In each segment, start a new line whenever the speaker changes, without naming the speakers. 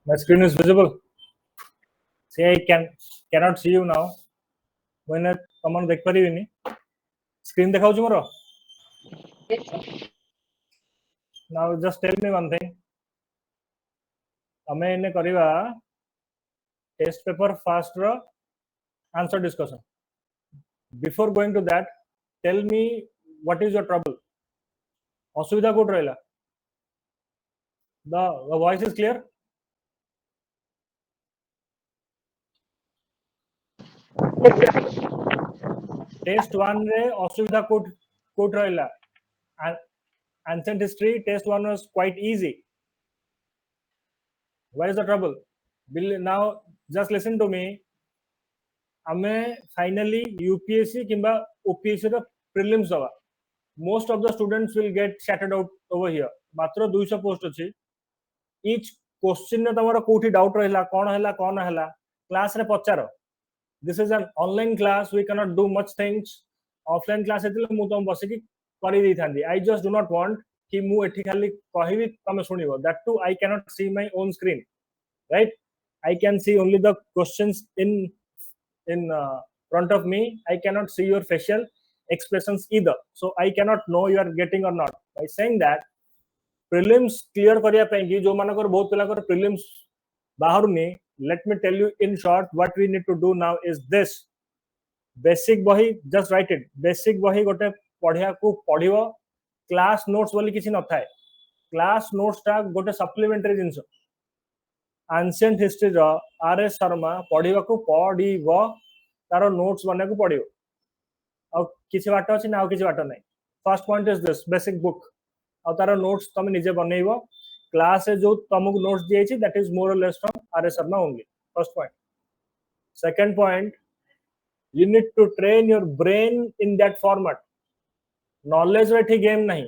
My screen is visible. See, I cannot see you now. When someone देख परिविनी screen देखाउछु मोर. Now just tell me one thing. हमें इन्हें करिवा test paper fast row answer discussion. Before going to that, tell me what is your trouble. असुविधा code रहला. The voice is clear. Test 1 रे असुविधा code रहला. Ancient history test 1 was quite easy. What is the trouble? Now just listen to me. आमे finally UPSC किंबा OPSC रो prelims दवा. Most of the students will get scattered out over here. मात्र 200 post अछि. Each question ने तमरो कोठी doubt रहला कोन हला class रे पचारो. This is an online class, we cannot do much things. Offline class हेतिले मु तम बसे की करि दै थांदी. I just do not want कि मु एठी खाली कहिबी तमे सुनिबो. That too I cannot see my own screen, right? I can see only the questions in front of me. I cannot see your facial expressions either, so I cannot know you are getting or not. By saying that, prelims clear करिया पे कि जो मानकर बहुत पिला कर prelims बाहरुनी, let me tell you in short what we need to do now is this. Basic बही just write it. Basic बही गोटे पढ़िया को पढ़िबो. Class notes बोली किछि न थाए. Class notes टा गोटे supplementary जिंस. Ancient history रो RS शर्मा पढ़िबा को पढ़िबो. तारो notes बने को पढ़िबो. और किछि बाटा अछि ना किछि बाटा नै. First point is this basic book. और तारो notes तमे निजे बनेइबो. Class से जो तमको notes दिए छी that is more or less from RS Sharma only. First point. Second point, you need to train your brain in that format. Knowledge रे ठीक game नहीं.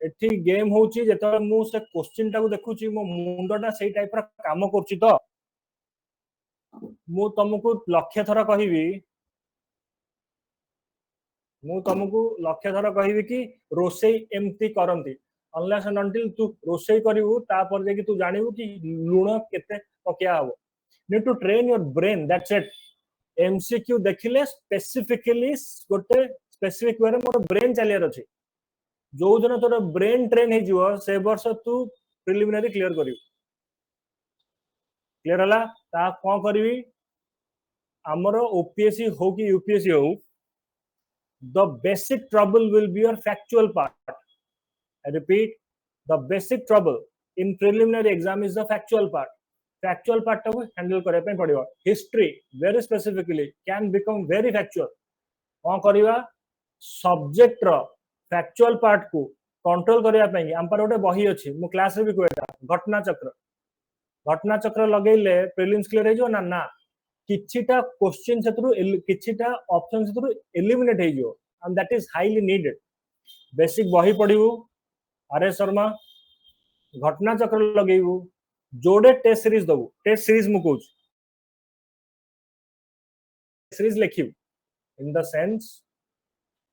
एठी गेम होची जेतले मु से क्वेश्चन टाको देखुची मो मुंडटा सेही टाइप रा काम करची तो मु तुमको लक्ष्य थरा कहिबी कि रोसई एमती करंती. अनलेस एंड अनटिल तू रोसई करिवु तापर जे कि तू जानिवु कि लूण केते पकिया हबो. Need to train your brain, that's it. MCQ देखिले स्पेसिफिकली गोटे स्पेसिफिक वे रे मोर ब्रेन चलियर अछि. जो दिन तोर ब्रेन ट्रेन हे जिवो से वर्ष तू प्रिलिमिनरी क्लियर करिवु. क्लियर हला ता कोन करिवि हमरो ओपीएससी हो कि यूपीएससी हो. The basic trouble will be your factual part. I repeat, the basic trouble in preliminary exam is the factual part. Factual part को handle करे पे पड़िबो. History very specifically can become very factual. कोन करिवा subject रो factual part को control करिया पे हम पर ओटे बही अछि. मु क्लास रे भी कहता घटना चक्र लगेले प्रीलिम्स क्लियर हे जो ना किछिटा क्वेश्चन सेतरु किछिटा ऑप्शन सेतरु एलिमिनेट हे जो. And that is highly needed. Basic बही पढ़िबू. आरएस शर्मा घटना चक्र लगेबू. जोड़े टेस्ट सीरीज दबू. टेस्ट सीरीज मु कहूँ सीरीज लिखिबू इन द सेंस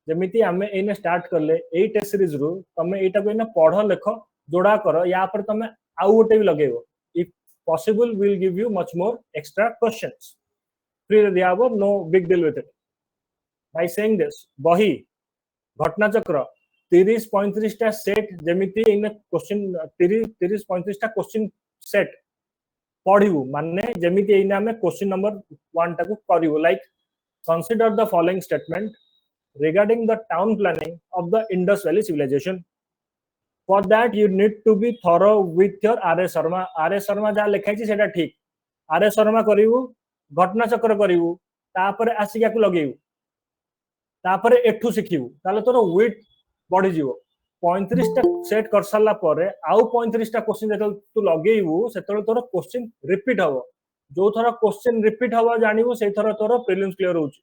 जेमिति आमे एने स्टार्ट करले एई टेस्ट सीरीज रु तमे एटा को एने पढ़ लेख जोड़ा करो. या पर तमे आउ गोटे भी लगेबो. If possible will give you much more extra questions. Free दिया हबो. No big deal with it. By saying this, बही घटना चक्र 30-35 टा सेट जेमिति इन क्वेश्चन 30-35 टा क्वेश्चन सेट पढ़िबू. माने जेमिति इन हमें क्वेश्चन नंबर 1 टाको करिवो. Like consider the following statement regarding the town planning of the Indus Valley civilization. For that you need to be thorough with your RS Sharma. RS Sharma जा लिखाई छी सेटा ठीक. RS Sharma करिवू. घटना चक्र करिवू. तापर आसी को लगेबू. तापरे एठू सिखिबू. ताले तोर वेट बढ़ी जीवो. 35 टा सेट कर साला परे आउ 35 टा क्वेश्चन जेतल तू लगेइबू सेतल तोर क्वेश्चन रिपीट हबो. जो थरा क्वेश्चन रिपीट हबो जानिबू से थरा तोर प्रीलिम्स क्लियर होउची.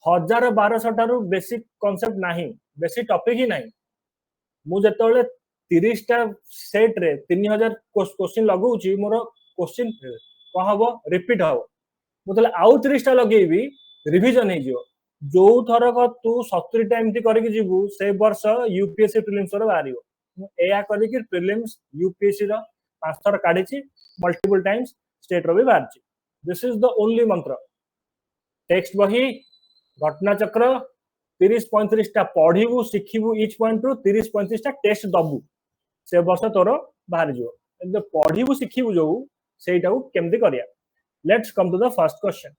1000-1200 टारू बेसिक कांसेप्ट नाही. बेसिक टॉपिक ही नाही. मु जेतले 30 टा सेट रे 3000 क्वेश्चन लगौची मोर क्वेश्चन को हबो रिपीट हबो. मुतले आउ 30 टा लगेइबी रिवीजन हे जिवो. जो थरक तू 70 टाइम ती करके जीवू से वर्ष यूपीएससी प्रीलिम्स रो बारियो. एया करी कि प्रीलिम्स यूपीएससी रो पांच थर काढी मल्टीपल टाइम्स स्टेट रो भी बाहर। दिस इज द ओनली मंत्र। टेक्स्ट बही घटना चक्र 30-35 टा पढ़ू शिखू इच पॉइंट रु 30-35 टा टेस्ट दबू से वर्ष तोर बाहर जो पढ़ू शिखू जो सेटा केमती करिया। Let's come to the first question.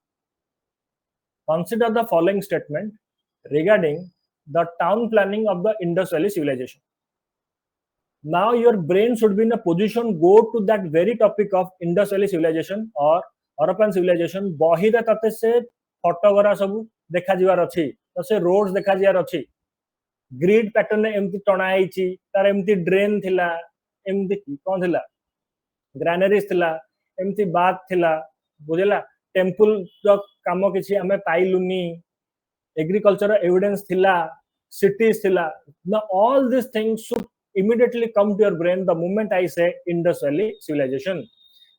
Consider the following statement regarding the town planning of the Indus Valley civilization. Now your brain should be in a position go to that very topic of Indus Valley civilization or Harappan civilization। बही रे तते से photo वरा सब देखा जिवार अछि, तो से रोड्स देखा जिवार अछि, ग्रिड पैटर्न एमती टणा आइछि, तार एमती ड्रेन थिला, एमती कोन थिला, ग्रैनरीज थिला, एमती बाथ थिला, बुझला टेंपल जो काम किछि हमें पाइलुनी, एग्रीकल्चर एविडेंस थिला, cities थिला। Now all these things should immediately come to your brain the moment I say Indus Valley civilization।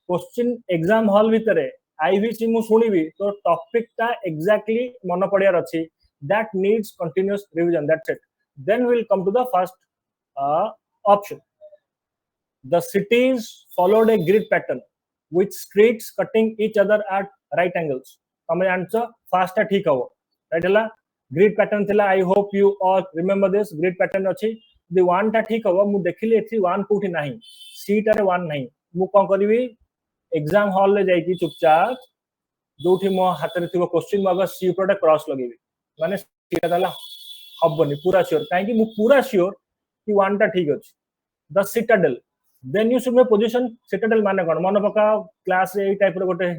Question exam hall भितरे आईवीसी मु सुनिबी तो टॉपिक ता एग्जैक्टली मन पड़ियार अछि, that needs continuous revision, that's it। Then we'll come to the first option। The cities followed a grid pattern with streets cutting each other at right angles। तमे answer fast ठीक हो right हला। Grid pattern थिला, I hope you all remember this grid pattern अछि। दी one टा ठीक हो मु देखिली एथि वन कोठी नाही, सी टारे वन नाही, मु कोन करबी एग्जाम हॉल ले जाई कि चुपचाप जोठी मो हाथ रे थिबो क्वेश्चन मगर सी ऊपर क्रॉस लगेबी, माने सीटा दला हबनी पूरा श्योर, काहे कि मु पूरा श्योर कि वन टा ठीक अछि। The citadel, then you should know position. Citadel माने कोन मन पका क्लास रे ए टाइप रो गोटे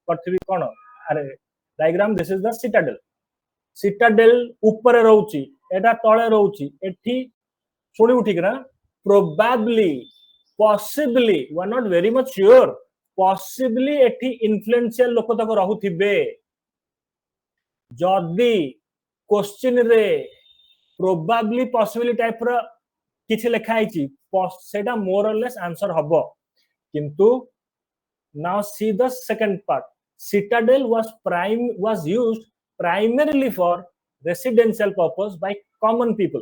करथिबी कोन, अरे diagram this is the citadel. Citadel ऊपर रहउची, एटा तळे रहउची, एठी सुनिबु ठीक ना, probably possibly we are not very much sure, possibly एठी इन्फ्लुएंशियल लोक तक रहउथिबे। जदी क्वेश्चन रे प्रोबेबली पॉसिबली टाइप रो किछि लेखा आइची सेटा मोर और लेस आंसर हबो। किंतु now see the second part। Citadel was used primarily for residential purpose by common people।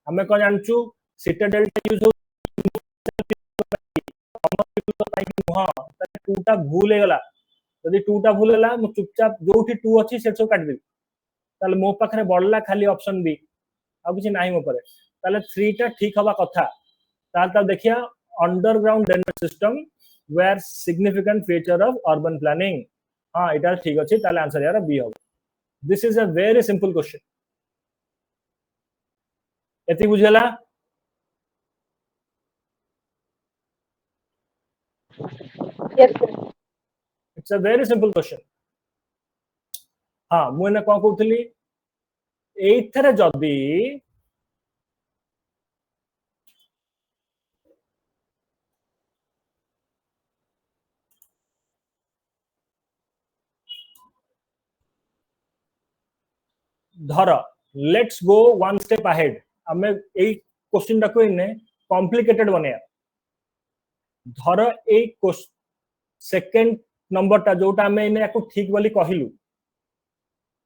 हमें कौन जानचु सिटाडेल यूज हो common people पाई कि हां त टूटा भूल हे गला, यदि टूटा भूल होला मु चुपचाप जोठी टू अछि से सब काट देबी, ताले मो पाखरे बडला खाली ऑप्शन बी आ किछि नाही मो पारे, ताले 3 टा ठीक हवा कथा। ताल देखिया underground drainage system were significant feature of urban planning। हाँ इटा ठीक अछि, ताले आंसर यार बी हो। This is a very simple question, एति बुझला।
Yes sir।
It's a very simple question. हाँ मु ने कोन कहउतली एथरे जदी धर let's go one step ahead, हमें एई क्वेश्चन टाको इने कॉम्प्लिकेटेड बनेया। धर एई सेकंड नंबर टा जोटा हमें इने याको ठीक बोली कहिलु,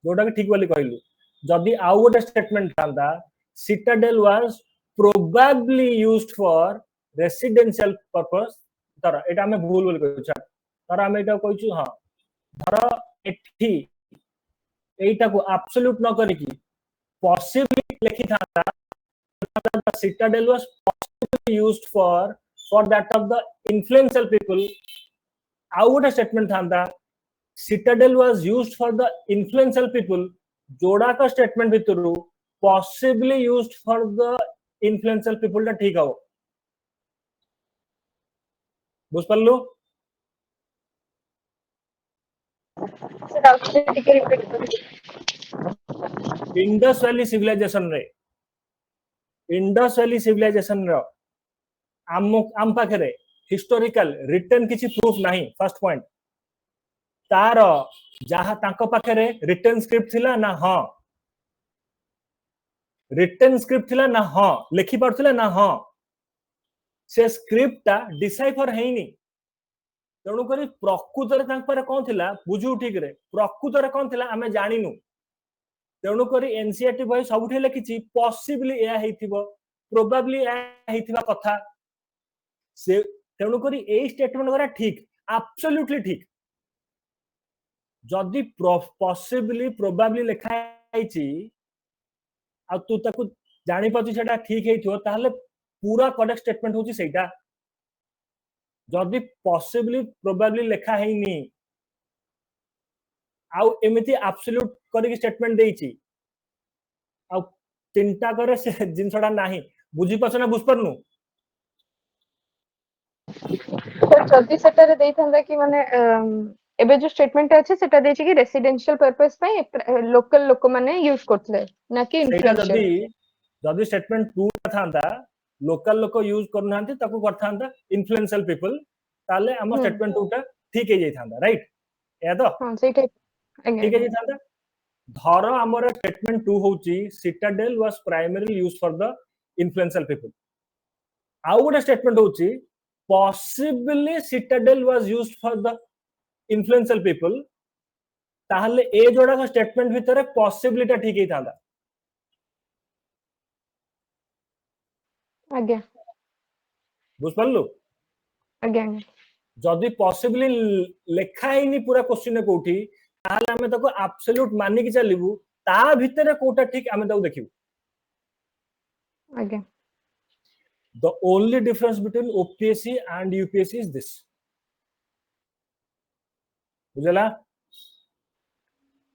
जोटा कि ठीक बोली कहिलु, जदी आउ गोटे स्टेटमेंट थांदा citadel was probably used for residential purpose, धर एटा हमें भूल बोली कहू छ, धर हमें एटा कहू हां, धर एठी एटा को एब्सोल्यूट न करिकी पॉसिबली लिखि थांदा the citadel was possibly used for that of the influential people। आउ गोटे स्टेटमेंट थांदा citadel was used for the influential people, जोड़ा का स्टेटमेंट भितरु possibly used for the influential people टा ठीक हो। बुझ पल्लू
सर ऑप्शन टिके रिपीट करिए।
इंडस वैली सिविलाइजेशन रे, इंडस वैली सिविलाइजेशन रो आम पाखरे हिस्टोरिकल रिटन किछि प्रूफ नाही। फर्स्ट पॉइंट तार जहा तांको पाखरे रिटन स्क्रिप्ट थिला ना, हां रिटन स्क्रिप्ट थिला ना, हां लिखि पड़थिला ना, हां से स्क्रिप्ट ता डिसाइफर हेइनी। तेणु करी प्रकृतर तांक पारे कोन थिला बुझू ठीक रे, प्रकृतर कोन थिला हमें जानिनु। तेणु करी एनसीईआरटी बही सबुठे लिखिछि पॉसिबली या हेइथिबो, प्रोबेबली या हेइथिबा कथा। से तेणु करी ए स्टेटमेंट करा ठीक एब्सोल्युटली ठीक जदि पॉसिबली प्रोबेबली लिखा है आ तू ताकू जानि पाछु सेटा ठीक हेइथो ताहले पूरा करेक्ट स्टेटमेंट होची सेटा जदि पॉसिबली प्रोबेबली लिखा हेइनी आउ एमिति एब्सोल्यूट करिक स्टेटमेंट देइची आउ चिंता करे से जिनसडा नाही बुझी पाछ ना बुझ परनु
सर जदि सेटारे देइथंदा कि माने एबे जो स्टेटमेंट अछि सेटा देछि कि रेसिडेंशियल पर्पस पे लोकल लोक माने यूज करथले ना कि
सेटा
इन्फ्लुएंशियल
जदि स्टेटमेंट 2 थांदा लोकल लोक यूज करनांती ताकू करथांदा इन्फ्लुएंशियल पीपल ताले हम स्टेटमेंट 2 टा ठीक हे जाई थांदा राइट या तो
हां सेटा
ठीक है जी धर आमर स्टेटमेंट 2 होची Citadel was primary use for the influential people आउ गोटे स्टेटमेंट होची possibly Citadel was used for the influential people ताहले ए जोड़ा का स्टेटमेंट भितरे पॉसिबिलिटी ठीक ही थांदा
आज्ञा
बुझ पल्लु
आज्ञा
जदि पॉसिबली लेखा हिनी पूरा क्वेश्चन कोठी ताहले हमें ताको एब्सोल्यूट मानि कि चलिबु ता भितरे कोटा ठीक हमें ताको देखिबु
आज्ञा
the only difference between OPSC and UPSC is this बुझला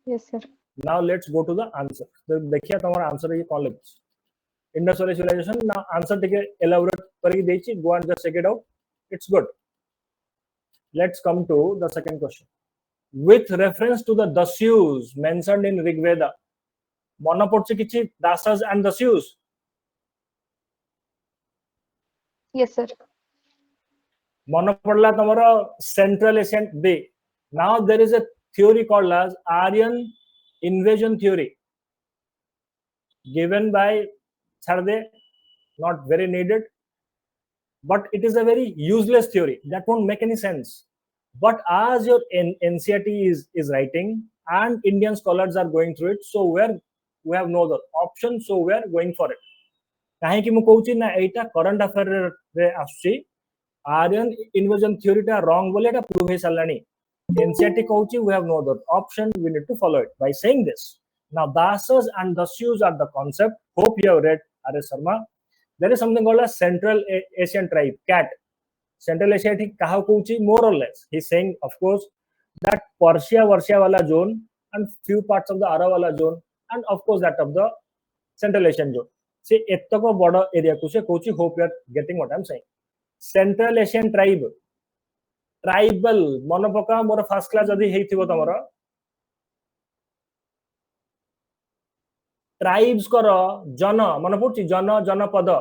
yes sir
now let's go to the answer तो देखिए तुम्हारा आंसर ये कौन लगे इंडस्ट्रियल सिविलाइजेशन ना आंसर टिके एलाबोरेट करके देछि go and just check it out it's good let's come to the second question with reference to the dasyus mentioned in Rigveda मन पड़छ किछि dasas and dasyus
yes sir
मन पड़ला तमरो central Asian बे now there is a theory called as Aryan invasion theory given by Charde not very needed but it is a very useless theory that won't make any sense but as your NCERT is writing and Indian scholars are going through it so we have no other option so we are going for it काहे कि मु कहूची ना एटा current affair रे आछी Aryan invasion theory टा wrong बोले एटा prove हे सलानी एनसीईआरटी कहूची we have no other option we need to follow it by saying this now dasas and dasyus are the concept hope you have read R S Sharma there is something called as central Asian tribe कैट central Asia ठीक काहा कहूची more और less he saying of course that Persia वर्शिया वाला zone and few parts of the Arab वाला zone and of course that of the central Asian zone से एतक बड़ एरिया को से कोची hope you are getting what I am saying central Asian tribe tribal मन पका मोर फर्स्ट क्लास जदी हेइथिबो तमरो ट्राइब्स कर जन मन पड़छि जन जनपद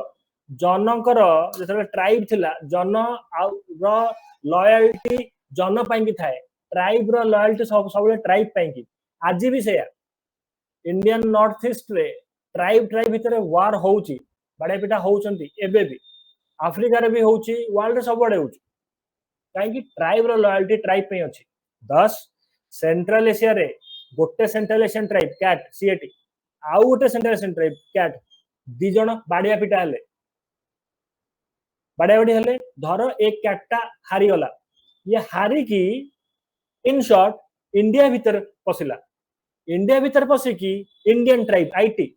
जनकर जेतले ट्राइब थिला जन रो लॉयल्टी जन पाई की थाए ट्राइब रो लॉयल्टी सब ट्राइब पाई की आज भी सेया इंडियन नॉर्थ ईस्ट रे ट्राइब भितर वार होउची बड़े पिटा होउचंती एबे भी अफ्रीका रे भी होउची वर्ल्ड सब बड़े होउची काहे कि ट्राइब रो लॉयल्टी ट्राइब पे अछि 10 सेंट्रल एशिया रे गोटे Central Asian tribe cat CAT आउ गोटे सेंट्रल एशियन ट्राइब कैट दी जण बाडिया पिटा हले बाडिया बाडी हले धर एक कैटटा हारी गला ये हारी की इन शॉर्ट इंडिया भीतर पसिला इंडिया भीतर पसी की Indian tribe IT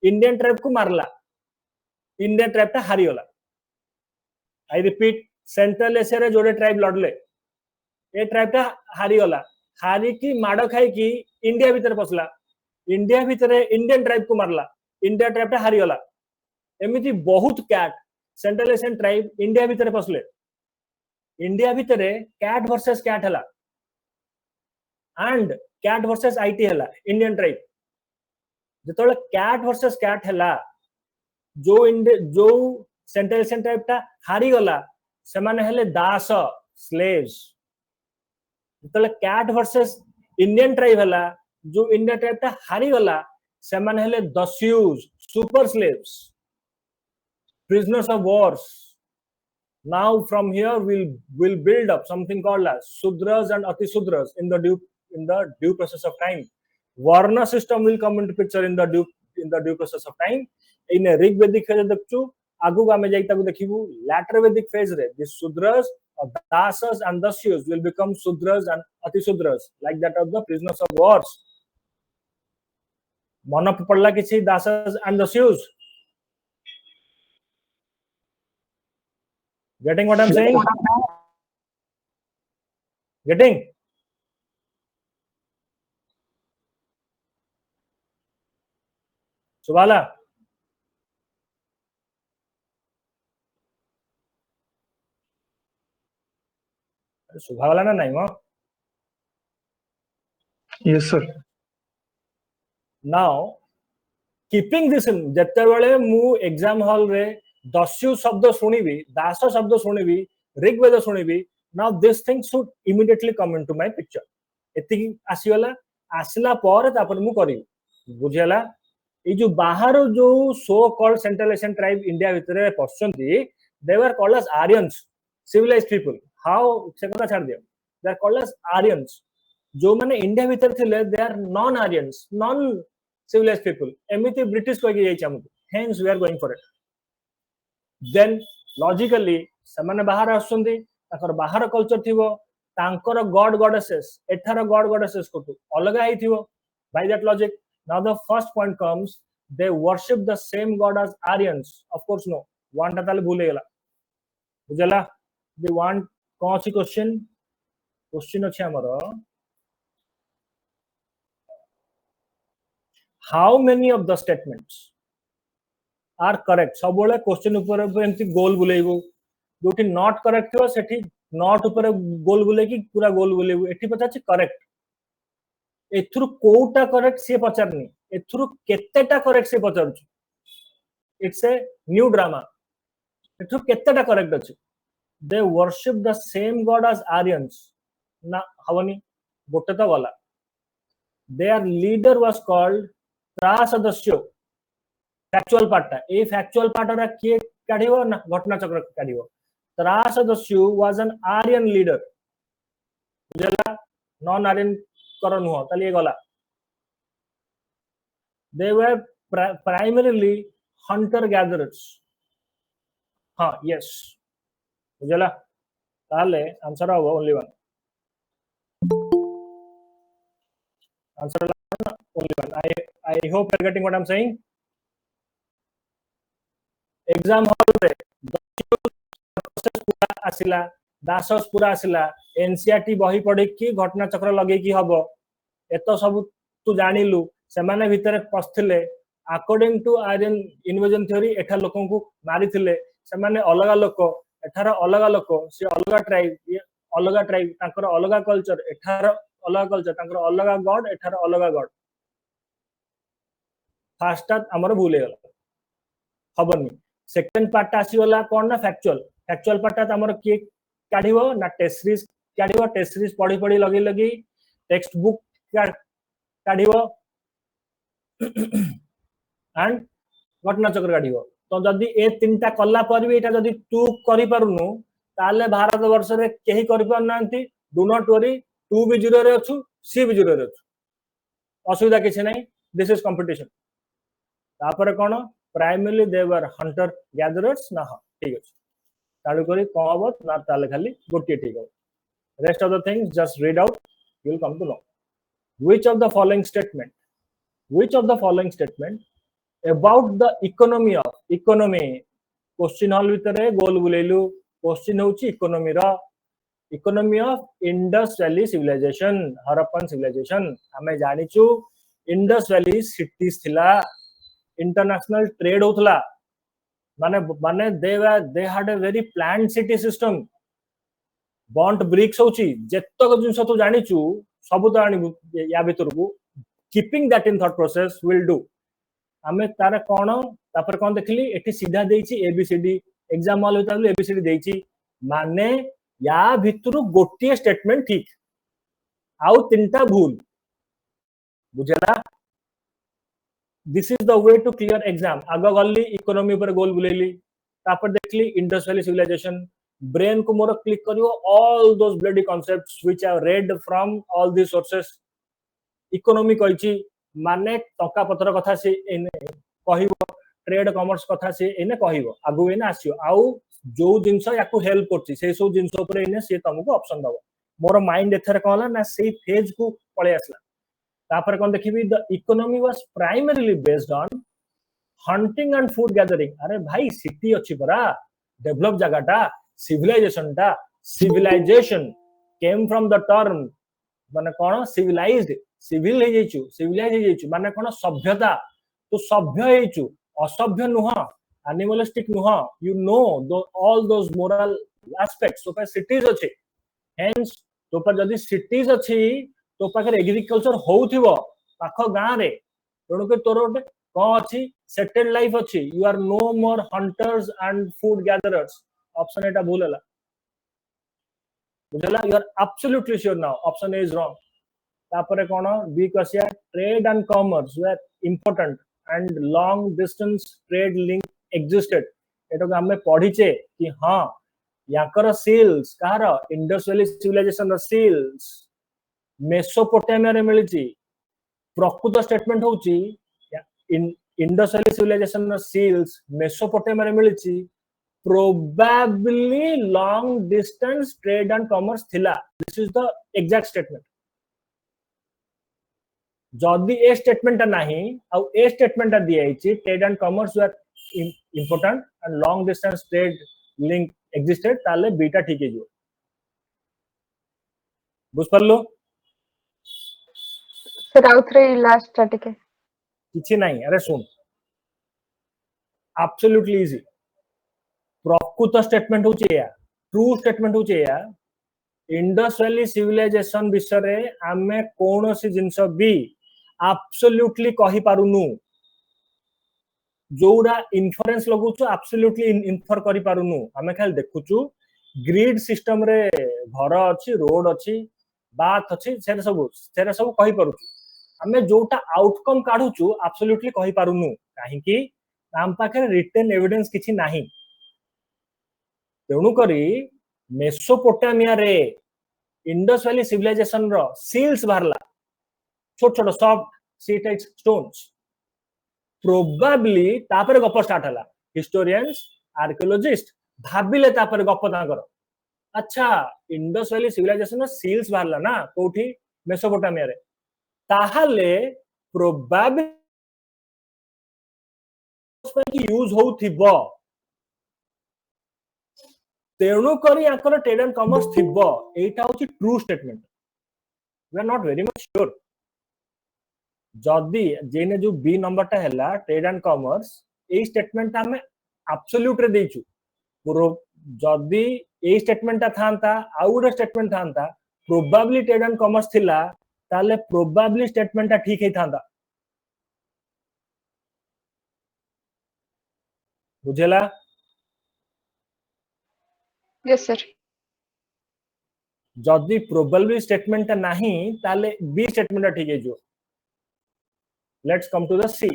Indian tribe को मारला इंडियन ट्राइब टा हारी गला आई रिपीट सेंट्रल एशिया रे जोड़े ट्राइब लड़ले ए ट्राइब टा हारी गला हारी की माड़ खाई की इंडिया भीतर पसला इंडिया भीतर इंडियन ट्राइब को मारला इंडिया ट्राइब टा हारी गला एमिति बहुत कैट सेंट्रल एशियन ट्राइब इंडिया भीतर पसले इंडिया भीतर कैट वर्सेस कैट हला एंड कैट वर्सेस आईटी हला इंडियन ट्राइब जेतले कैट वर्सेस कैट हला जो सेंट्रल एशियन ट्राइब टा हारी गला से माने हले दास स्लेव्स जेतले कैट वर्सेस इंडियन ट्राइब हला जो इंडियन ट्राइब टा हारी गला से माने हले Dasyus super slaves prisoners of wars now from here we'll build up something called as sudras and atisudras in the due process of time varna system will come into picture in the due process of time in a rigvedic dekchu आगु आमे जाई ताकू देखिबू later Vedic phase रे the Sudras or Dasas and Dasyus will become Sudras and Atisudras like that of the prisoners of wars. मन पड़ला किसी Dasas and Dasyus? Getting what I'm saying? Getting? Subhala? Subhala na nahi mo?
Yes, sir.
Now, keeping this in, जेतेबेले मु exam hall रे दस्यु शब्द सुनिबी, दास शब्द सुनिबी, Rigveda सुनिबी, now this thing should immediately come into my picture. एतिकी आसीगला, आसला पर तापर मु करी बुझियला ए जो बाहर जो so called central Asian tribe India भितरे पसंती they were called as Aryans, civilized people. How से कथा छाड़ दियो, they are called as Aryans. जो माने इंडिया भीतर थिले they are non Aryans, non civilized people. एमिति ब्रिटिश को गई हमको, hence we are going for it. Then logically समाने बाहर आसुंदी, ताकर बाहर कल्चर थिवो, तांकर गॉड गॉडेसेस, एठार गॉड गॉडेसेस को तो अलग आई थिवो. By that logic, now the first point comes, they worship the same god as Aryans. Of course no. One टा ताले भूले गेला. बुझला? The one कौन सी क्वेश्चन अच्छे हमारा. How many of the statements are correct? सब बोले क्वेश्चन ऊपर एमती गोल बुलेइबो, जोटी नॉट करेक्ट हो सेठी नॉट ऊपर गोल बुले की पूरा गोल बुलेइबो. एठी पचाछि करेक्ट. एथुरु कोटा करेक्ट से पचारनी, एथुरु केतेटा करेक्ट से पचारछु. It's a new drama. एथुरु केतेटा करेक्ट अछि. They worship the same god as Aryans. ना हवनी गोटे तो वाला. Their leader was called Trasadasyu. Factual पार्टा ए फैक्चुअल पार्टा किए काढिबो ना घटना चक्र काढिबो. Trasadasyu was an Aryan leader. बुझला? नॉन आर्यन करन हो ताली गला. They were primarily hunter gatherers. हाँ yes. बुझला? ताले आंसर हो only one. Answer only one. I hope you're getting what I'm saying. Exam hall रे प्रोसेस पूरा आसिला, दासस पूरा आसिला, एनसीईआरटी बही पढ़ी की घटना चक्र लगे की हबो. एतो सब तू जानिलु, सेमाने भितरे पसथिले according to Aryan invasion theory एठा लोकन को मारिथिले. सेमाने अलगा लोक, एठार अलगा लोक, से अलगा ट्राइब, ये अलगा ट्राइब, तांकर अलगा कल्चर, एठार अलगा कल्चर, तांकर अलगा गॉड, एठार अलगा गॉड. फास्ट आमर भूल हेनी. सेकेंड पार्ट आसीगला कौन ना फैक्चुअल. फैक्चुअल पार्ट आमर किए काढ़िबो ना टेस्ट सीरीज काढ़िबो. टेस्ट सीरीज पढ़ी पढ़ी लगे लगी टेक्स्ट बुक काढ़िबो एंड घटना चक्र काढ़िबो. तो जदि ए तीनटा कला पर भी एटा जदि तू करि पारुनु ताले भारत वर्ष रे केही करि पार नांती. डू नॉट वरी, तू भी जीरो रे अछु, सी भी जीरो रे अछु. असुविधा किछ नै. This is competition. तापर कोन प्राइमरली दे वर हंटर गैदरर्स ना. हाँ ठीक अछि. तालु करी कोन हबो ना ताले खाली गोटी ठीक हो. Rest of the things just read out, you will come to know. Which of the following statement about the economy of economy. Question hall भितरे गोल बुलेलु. क्वेश्चन होची इकोनॉमी रा. Economy of Indus valley civilisation, Harappan civilisation. हमें जानिचु Indus valley cities थिला, international trade होतला. माने माने they had a very planned city system. Burnt bricks होची जेतक जिंस तो जानिचु सब तो आनी या भीतर को. Keeping that in thought process will do. हमें तार कोन तापर कोन देखली एठी सीधा देइची एबीसीडी. एग्जाम हॉल होता एबीसीडी देइची, माने या भीतर गोटी स्टेटमेंट ठीक आउ तीनटा भूल. बुझला? This is the way to clear exam. आग गली इकोनॉमी पर गोल बुलेली, तापर देखली इंडस वैली सिविलाइजेशन. ब्रेन को मोर क्लिक करियो all those bloody concepts which I have read from all these sources. Economy कहिची माने टका पत्र कथा से कहिबो. ट्रेड कॉमर्स कथा से एने कहबो आगु एने आसियो आउ जो जिंस याकू हेल्प करछि से सब जिंस ऊपर एने से तुमको ऑप्शन दबो मोर माइंड एथर कहला ना से फेज को पळे आसला तापर कोन देखिबी the economy was primarily based on hunting and food gathering अरे भाई सिटी अच्छी परा डेवलप जगहटा civilisation came from the term माने कोन सिविलाइज्ड सिविलाइज माने कोन सभ्यता तो सभ्य हेचु असभ्य नुह एनिमलिस्टिक नुह you know all those moral aspects तो पर सिटीज अछि हेंस तो पर जदी सिटीज अछि तो पाखर एग्रीकल्चर होउथिबो पाख गां रे तणु के तोर ओटे कोन अछि सेटल्ड लाइफ अछि you are no more hunters and food gatherers option एटा भूल हला बुझला you are absolutely sure now option A is wrong तापरे कोन बी कसिया trade and commerce were important and long distance trade link existed एटा को हमें पढिचे कि हां याकर सील्स कार इंडस वैली सिविलाइजेशन र सील्स मेसोपोटामिया रे मिलिची प्रकृत स्टेटमेंट होची इंडस वैली सिविलाइजेशन र सील्स मेसोपोटामिया रे मिलिची probably long distance trade and commerce थिला this is the exact statement जदी ए स्टेटमेंट नाही आ ए स्टेटमेंट दियाइची trade and commerce were important and long distance trade link existed ताले बीटा ठीक है जो बुझ परलो
सर आउट रे लास्ट स्टैटिक है
किछि नहीं अरे सुन एब्सोल्युटली इजी प्रकृत स्टेटमेंट होचे या ट्रू स्टेटमेंट होचे या इंडस वैली सिविलाइजेशन विषय रे आमे कोनोसी जिंस भी एब्सोल्युटली कहि पारुनु जोरा इन्फरेंस लगुछु एब्सोल्युटली इन्फर करि पारुनु आमे खाली देखुछु ग्रिड सिस्टम रे घर अछि रोड अछि बात अछि सेरे सब कहि पारुछु आमे जोटा आउटकम काढुछु एब्सोल्युटली कहि पारुनु काहे कि आम पाखे रिटन एविडेंस किछि नाही तेणु करी मेसोपोटामिया रे इंडस वैली सिविलाइजेशन रो सील्स बाहरला छोट छोट सॉफ्ट सी टाइप स्टोन्स प्रोबेबली तापर गप स्टार्ट हला हिस्टोरियंस आर्कियोलॉजिस्ट भाबिले तापर गप तांकर अच्छा इंडस वैली सिविलाइजेशन रो सील्स बाहरला ना कोठी मेसोपोटामिया रे ताहाले प्रोबेबली की यूज होउथिबो तेणु करी आकर ट्रेड एंड कॉमर्स थिबो एटा होची true statement we are not very much sure जदी जेने जो बी नंबर टा हैला ट्रेड एंड कॉमर्स ए स्टेटमेंट हमें एब्सोल्यूट रे देइछु जदी ए स्टेटमेंट ता थांता आउर स्टेटमेंट थांता प्रोबेबली ट्रेड एंड कॉमर्स थिला ताले प्रोबेबली स्टेटमेंट ता ठीक हे थांता बुझेला
यस सर
जदी प्रोबेबली स्टेटमेंट ता नाही ताले बी स्टेटमेंट ता ठीक हे जो let's come to the C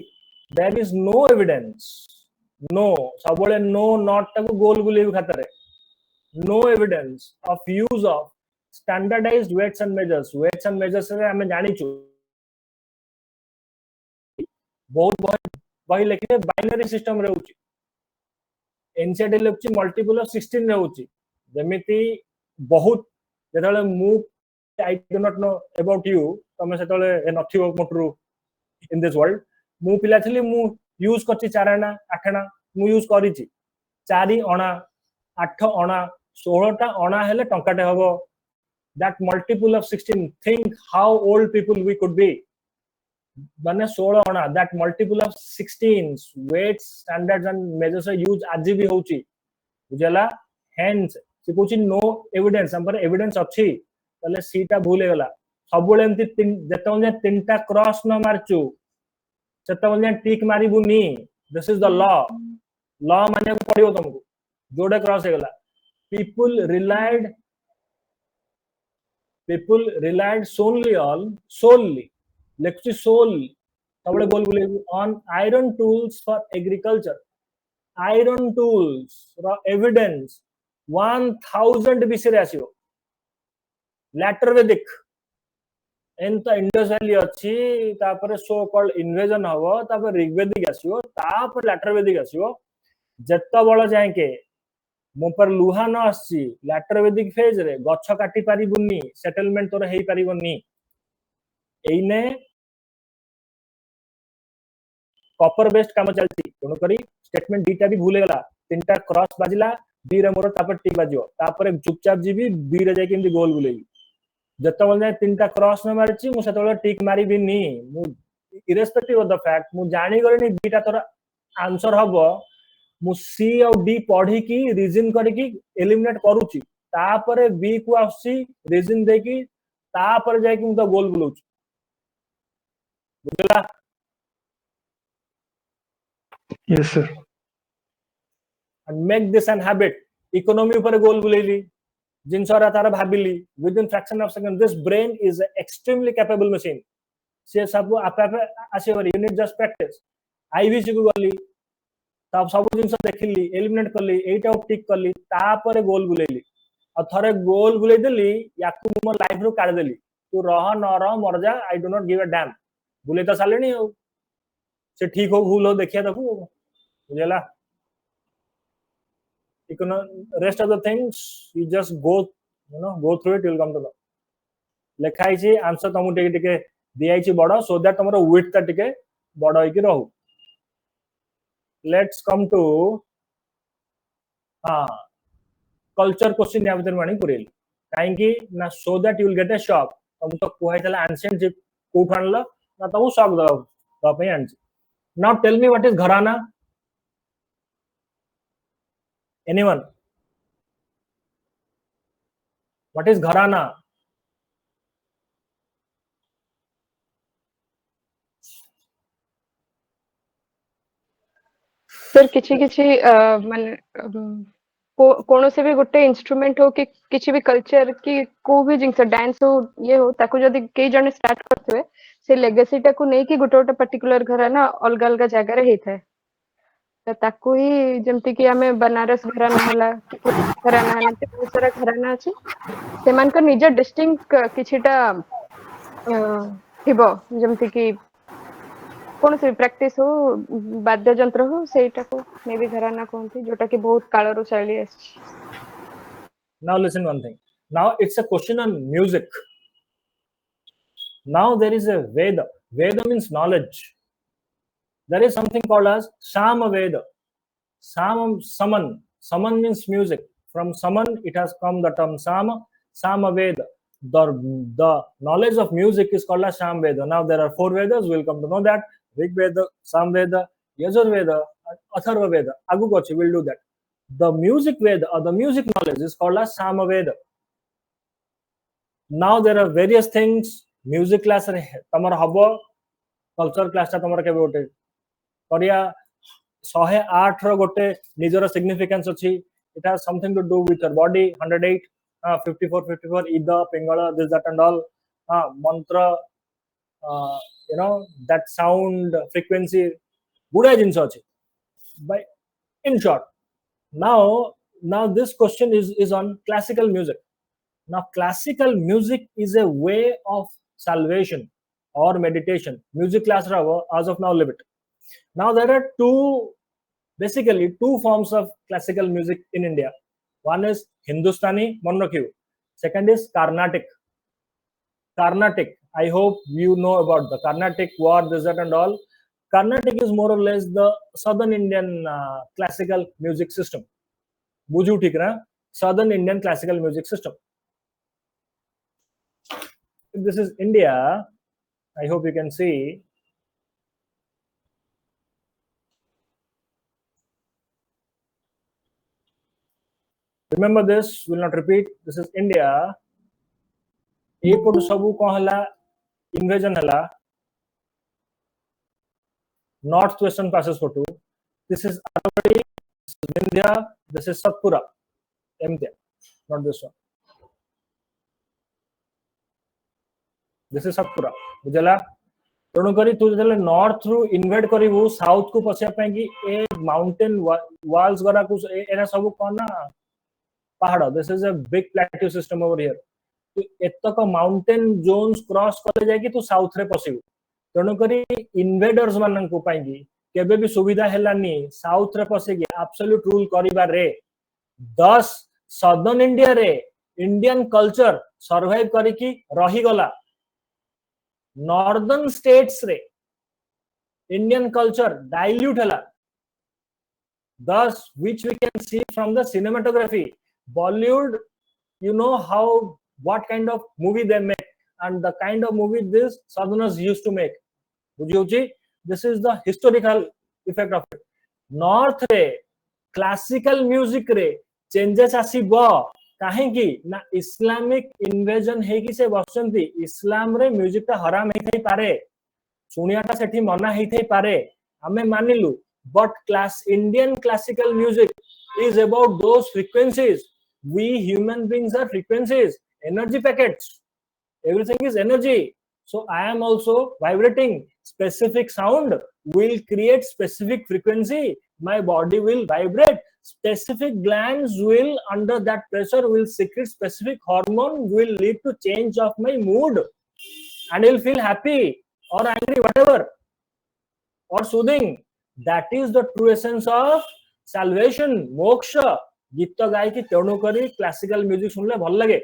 there is no evidence no सबले no not टाको गोल गुले खातर no evidence of use of standardized weights and measures रे हमें जानी छु बहुत बही लिखिले बाइनरी सिस्टम रे होची एनसीईआरटी लेक्चर मल्टीपल ऑफ 16 रे होची जेमिति बहुत जेतले मु I do not know about you तमे सेतले नथिबो मोटरू in this world मु पिला थली मु यूज करछि 4 आना 8 आना मु यूज करिछि 4 अणा 8 अणा 16 टा अणा हेले टंकाटे हबो that multiple of 16 think how old people we could be माने 16 अणा that multiple of 16 weights standards and measures use आज भी होछि बुझला hence से कुछ नो एविडेंस हम पर एविडेंस अछि तले सीटा भूल गेला सबले एमति जेतौने तीनटा क्रॉस न मारचू सेतौने टिक मारिबुनी दिस इज द लॉ माने को पड़ियो तुमको जोड़े क्रॉस हे गेला people relied solely लेक्चि solely सबले गोल बोले on iron tools for agriculture iron tools रो एविडेंस 1000 बीसी रे आसीओ later vedic एन तो इंडस वैली अच्छी तापर सो कॉल्ड इन्वेजन हबो तापर ऋग्वेदिक आसीबो तापर लैटर वैदिक आसीबो जत्ता बळ जाय के मो पर लुहा न आसी लैटर वैदिक फेज रे गच्छ काटी पारिबुनी सेटलमेंट तोर हेई पारिबुनी एइने कॉपर बेस्ड काम चलती तेणु करी स्टेटमेंट डीटा भी भूल गला तीनटा क्रॉस बाजिला बी रे मोर तापर टिक बाजियो तापर चुपचाप जीबी बी रे जाय केमती गोल बुलेई जत्ता बळ जाय तीनटा क्रॉस न मारची मु सेतबळ टिक मारिबिनी मु इरेस्पेक्टिव ऑफ द फैक्ट मु जानि गलेनी बीटा तोर आंसर हबो मु सी और डी पढ़ी की रीजन करी की एलिमिनेट करूची तापर बी को आसी रीजन दे की तापर जाय की मु तो गोल बुलौची बुझला
Yes, sir.
and make this an habit economy ऊपर गोल बुलेली जिनसरा तार भाबिली within fraction of second this brain is an extremely capable machine से सब आपे आपे आसे करी you need just practice IVC को गली तब सब जिनस देखिली एलिमिनेट करली एटा टिक करली तापर गोल बुलेली और थरे गोल बुले देली याकू मो लाइफ रो काट देली तू रह न रह मर जा I do not give a dam बुले तो सालेनी हो से ठीक हो भूल हो देखिया देखू बुझला rest of the things you just go go through it, you'll come to know लेखाई छी आंसर तुमको टिके टिके दियाई छी बड़ सो दैट तुमरो विड्थ ता टिके बड़ होई की रहू let's come to culture question या भीतर मानी पुरेली काहे की ना so that you will get a shock तुम तो कोहाई तला एंशिएंट जिप कोठ आणला ना तुम शॉक दो तो पे answer now tell me what is gharana anyone what is gharana
sir किछि किछि माने कोनो से भी गोटे इंस्ट्रूमेंट हो कि किछि भी कल्चर कि को भी जिंस डांस हो ये हो ताको जदी कई जने स्टार्ट करथवे से लेगेसी टाको नै कि गोटे गोटे पर्टिकुलर घराना अलग अलग जगह रे हेथाय त ताको ही जेमति कि हमें बनारस घराना हला घराना हला बहुत सारा घराना अछि सेमान को निज डिस्टिंक्ट किछिटा थिबो जेमति कि कौन से प्रैक्टिस हो वाद्य यंत्र हो सेटा को मे भी घराना कहती जोटा कि बहुत कालरो शैली अछि
now listen one thing now it's a question on music now there is a veda means knowledge there is something called as samaveda saman means music from saman it has come the term samaveda the knowledge of music is called as samveda now there are 4 vedas we'll come to know that rig veda samveda yajurveda and atharva veda agu kochi we'll do that the music veda or the music knowledge is called as samaveda now there are various things music class रे तमर हबो culture class ता तमर केबे गोटे करिया 108 रो गोटे निजर सिग्निफिकेंस अछि it has something to do with your body 108 54 ida pingala this that and all mantra that sound frequency गुडा जिंस अछि by in short now this question is on classical music now classical music is a way of salvation or meditation music class ravo as of now live it now there are basically two forms of classical music in India one is Hindustani monokhu second is Carnatic I hope you know about the Carnatic war this that and all Carnatic is more or less the southern Indian classical music system बुझू ठीक ना southern Indian classical music system if this is India I hope you can see remember this will not repeat this is India एपटू सबू कौन हला invasion हला north western passage पटू this is Aravali this is Vindhya this is Satpura एमते not this one this is Satpura बुझला तेणु करी तू जले नॉर्थ रु इन्वेड करिवु साउथ को पछिया पय कि ए माउंटेन वाल्स गरा को एरा सब कोन ना पहाड़ this is a big plateau system over here तू एतक माउंटेन जोन्स क्रॉस करे जाय कि तू साउथ रे पसिबु तणु करी इन्वेडर्स मानन को पाई केबे भी सुविधा हेलानी साउथ रे पसिगी एब्सोल्यूट रूल करिबार रे 10 सदर्न इंडिया रे इंडियन कल्चर सर्वाइव करिकी रही गला नॉर्दर्न स्टेट्स रे इंडियन कल्चर डाइल्यूट हला thus which we can see from the cinematography Bollywood you know how what kind of movie they make and the kind of movie this southerners used to make बुझियोची this is the historical effect of it north रे classical music रे changes आसीबो काहे की ना Islamic invasion हे की से बसंती इस्लाम रे music ता हराम हे थई पारे सुनियाटा सेठी मना हे थई पारे हमें मानिलु but Indian classical music is about those frequencies we human beings are frequencies energy packets everything is energy so I am also vibrating specific sound will create specific frequency my body will vibrate specific glands will under that pressure will secrete specific hormone will lead to change of my mood and will feel happy or angry whatever or soothing that is the true essence of salvation moksha गीत गाय की तेणु करी classical music सुनले भल लगे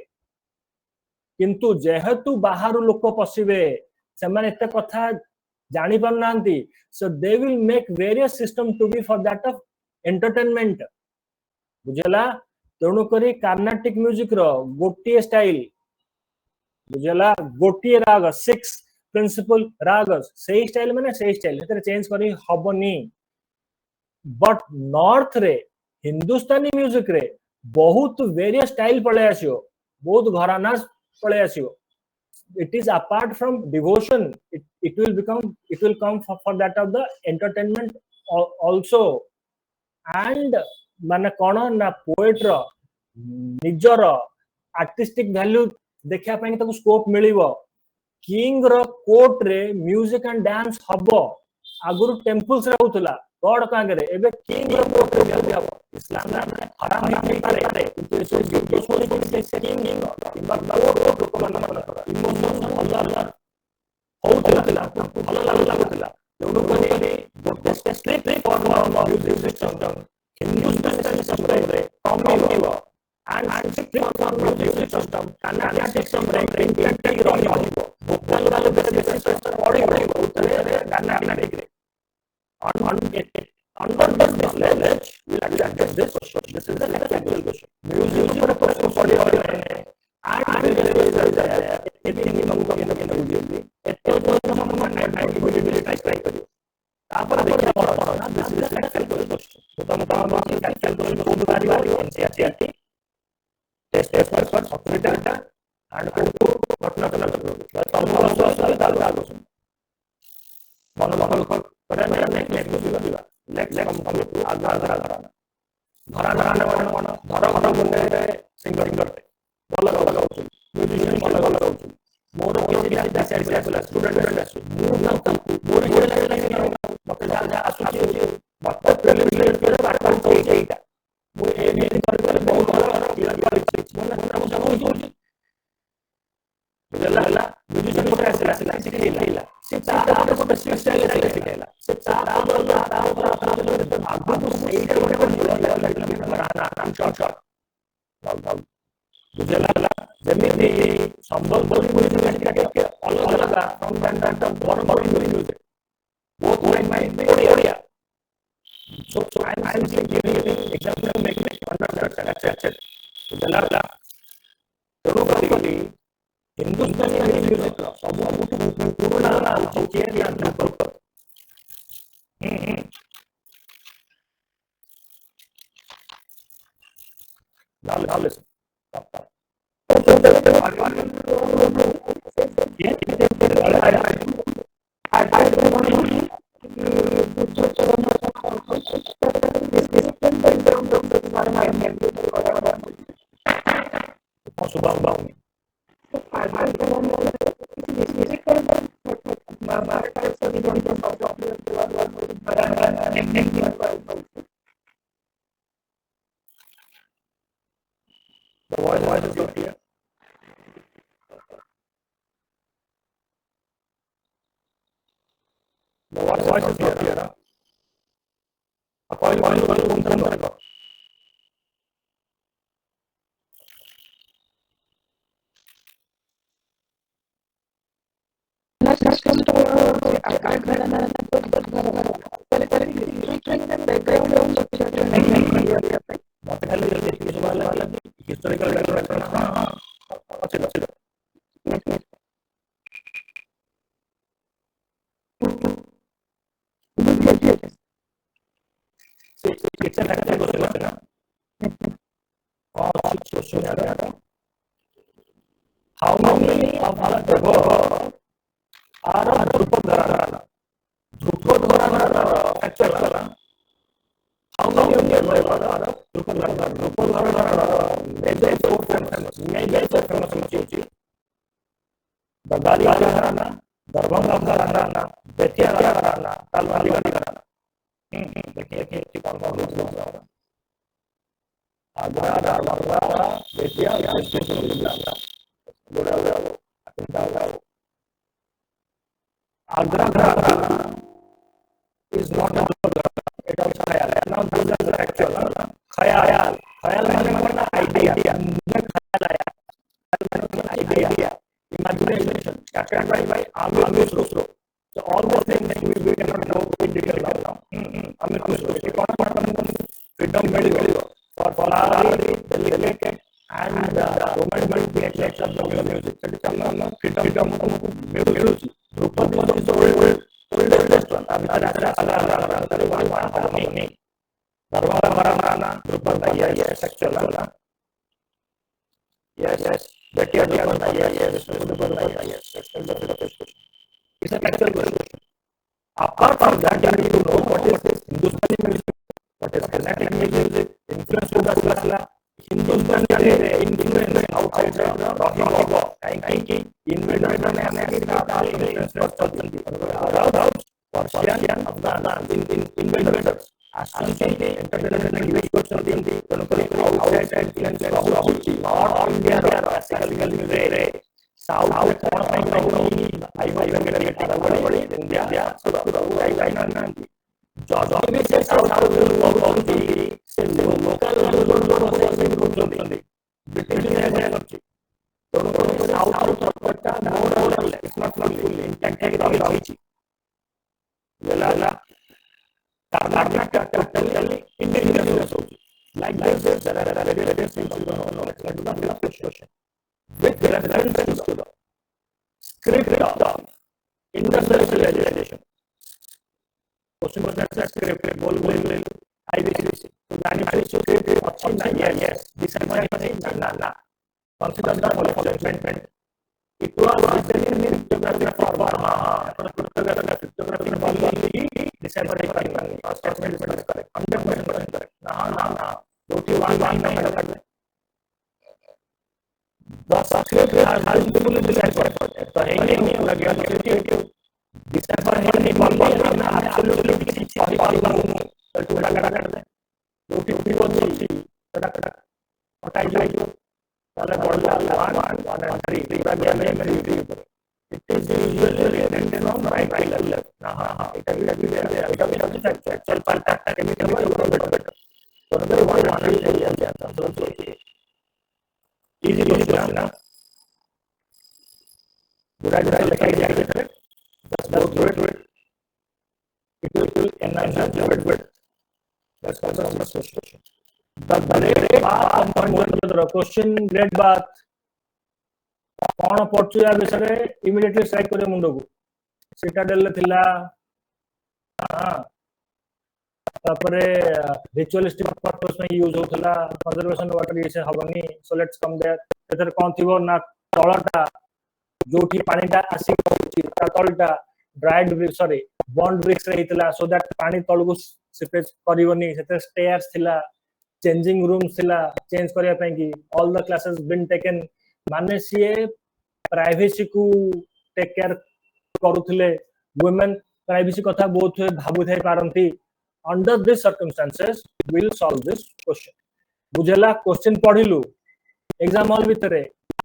किंतु जेहेतु बाहर लोक पसिबे सेमाने एते कथा जानि पर नांती so they will make various system to be for that of entertainment बुझला तेणु करी कार्नाटिक म्यूजिक रो गोटिए स्टाइल बुझला गोटिए राग 6 प्रिंसिपल रागस सही स्टाइल माने सही स्टाइल एतरे चेंज करी हबनी बट नॉर्थ रे हिंदुस्तानी म्यूजिक रे बहुत वेरियस स्टाइल पळे आसियो बहुत घराना पळे आसियो it is apart from devotion it will come for that of the entertainment also and माने कोन ना पोएट रो निजर आर्टिस्टिक वैल्यू देखा पई ताको स्कोप मिलिबो किंग रो कोर्ट रे म्यूजिक एंड डांस हबो आगुरु टेंपल्स रे होतला गॉड कांगरे एबे किंग रो कोर्ट रे भी हबो इस्लाम रे हराम नहीं पारे तो सो जो सोनी को से किंग किबा कोर्ट लोक मन इमोशन अल्लाह होतला भलो लागुतला तेणु करी गोटे स्ट्रिक्ट फॉर्म म्यूजिक सिस्टम हिंदुस्तानी सिस्टम रे कमिबो and strict form music system Kannada system रे implemented रहिबो vocal वाले बेसिस सिस्टम पढिबो उतरे Kannada रे under this knowledge we will address this question this is the next question music पर प्रश्न पढिबो and एते minimum music एते जो हम 90 ट्राई करियो तापर देखिया पढना this is the next question तो हम कैलकुलेट कोड करियो एनसीईआरटी टेस्ट पर ऑपरेटर and को घटना चला मन करे नेक्स्ट दिवा नेक्स्ट हम आगा धरा बने सिंगर भल गाउछ म्यूजिशियन भल गाउछ मोर के स्टूडेंट मोर मते जा आसुची मते प्रिलिमिनरी के बात एटा मु ए कर बहुत क्लियर कर Jalla, म्यूजिशियन को ऐसे सिखाइला सितार को बेसिक स्टाइल से सिखाइला सितार आगु तो एटा को बनाना शॉर्ट जला जेमिति संबलपुरी म्यूजिक के अलग फ्रॉम बैंड बड़ music both mind Odia so I am giving example make understand जला तो कभी हिंदुस्तानी म्यूजिक सब पुराना चौकिया या नंबर डाल The voice is not clear. मत खाली हिस्टोरिकल बैकग्राउंड अच्छे अच्छे it's a factor question how many of the above are Drupal actual how many of the above are Drupal major four famous the Gali Gharana, Darbhanga Gharana, Betia Gharana, Talwali Gharana. देखिए कौन कौन लोग Agra Darbhanga Bettiah Agra is not it also khayal now those are the actual khayal माने idea मुझे khayal आया idea imagination captured by Amit Rusro so all those things we cannot know in detail now Amit Rusro freedom value for Ferrari, delicate and government direction of the music. Freedom music. Drupal is the oldest one. Drupal IAS actual. Yes. Betia Drupal IAS. It's a factual question. Apart from that, you need to know what is this Hindustani music. What is Carnatic music? Influence to the Hindustani influence outside Rocky Bobo. Thank inventor Persian Afghan inventors. Ashanti entertainment English question outside influence of North India classical music. South I India Georgia में से south लोग से local लोग British ने करती तो south पट्टा मोर और इट्स नॉट फुल इंटैक्ट है रही लेला कर्नाटक टोटली इंडियन सोच like this there are various things you don't know it's not the question with reference to the script of industrialization question was that script goal IBC so that script option yes this is na consider the following it was written in cryptography cryptography December statement is correct 100% correct na the script has been fully deciphered so any lagya decipher है नहीं ना absolutely सही तो टूटा कर दे रोटी को ची टक हटाई जाए वाला बढ़ला 1 and 3 पूरा गया मेमोरी ऊपर it is usually written on right left हां it चल पाता है केमिकल तो अगर 1 चाहिए जाता तो easy question ना बुरा लिखाई जाएगी just go through it it will enhance your bit that's also the question the grade bath question grade bath कौन पढ़छु या विषय इमीडिएटली स्ट्राइक करे मुंडो को सिटाडेल थिला हां तापरे रिचुअलिस्टिक पर्पस में यूज होथला कंजर्वेशन वाटर ये से हबनी सो लेट्स कम देयर एथर कोन थिबो ना तळटा जोठी पानीटा आसी ता तळटा dried brick sorry burnt bricks रहितला सो दैट पानी तळगु सिपेज करिवनी सेते स्टेयर्स थिला चेंजिंग रूम्स थिला चेंज करिया पई की all the classes been taken माने सीए प्राइवेसी को टेक केयर करूथले वुमेन प्राइवेसी कथा बहुत भाबु थाई पारंती under this circumstances will solve this question बुझला क्वेश्चन पढिलु एग्जाम हॉल भितरे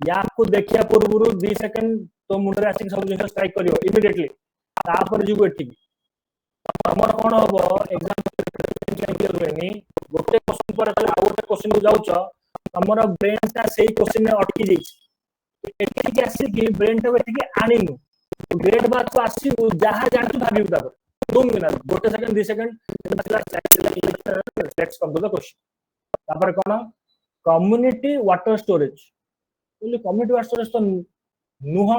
या को देखिया पूर्वरु 2 सेकंड तो मुंडरे आसी सब जिंस स्ट्राइक करियो इमीडिएटली तापर जिबो एठी हमर कोन होबो एग्जाम क्लियर होएनी गोटे क्वेश्चन पर आ गोटे क्वेश्चन को जाउछ हमर ब्रेन ता सेही क्वेश्चन में अटकी जाई एठी के आसी कि ब्रेन ता एठी के आनिनु ग्रेड बात को आसीबु जहा जानतु भाबिबु तापर तुम ना गोटे second 2 second let's come to the question तापर कोन कम्युनिटी वाटर स्टोरेज बोली कम्युनिटी वाटर स्टोरेज तो नुह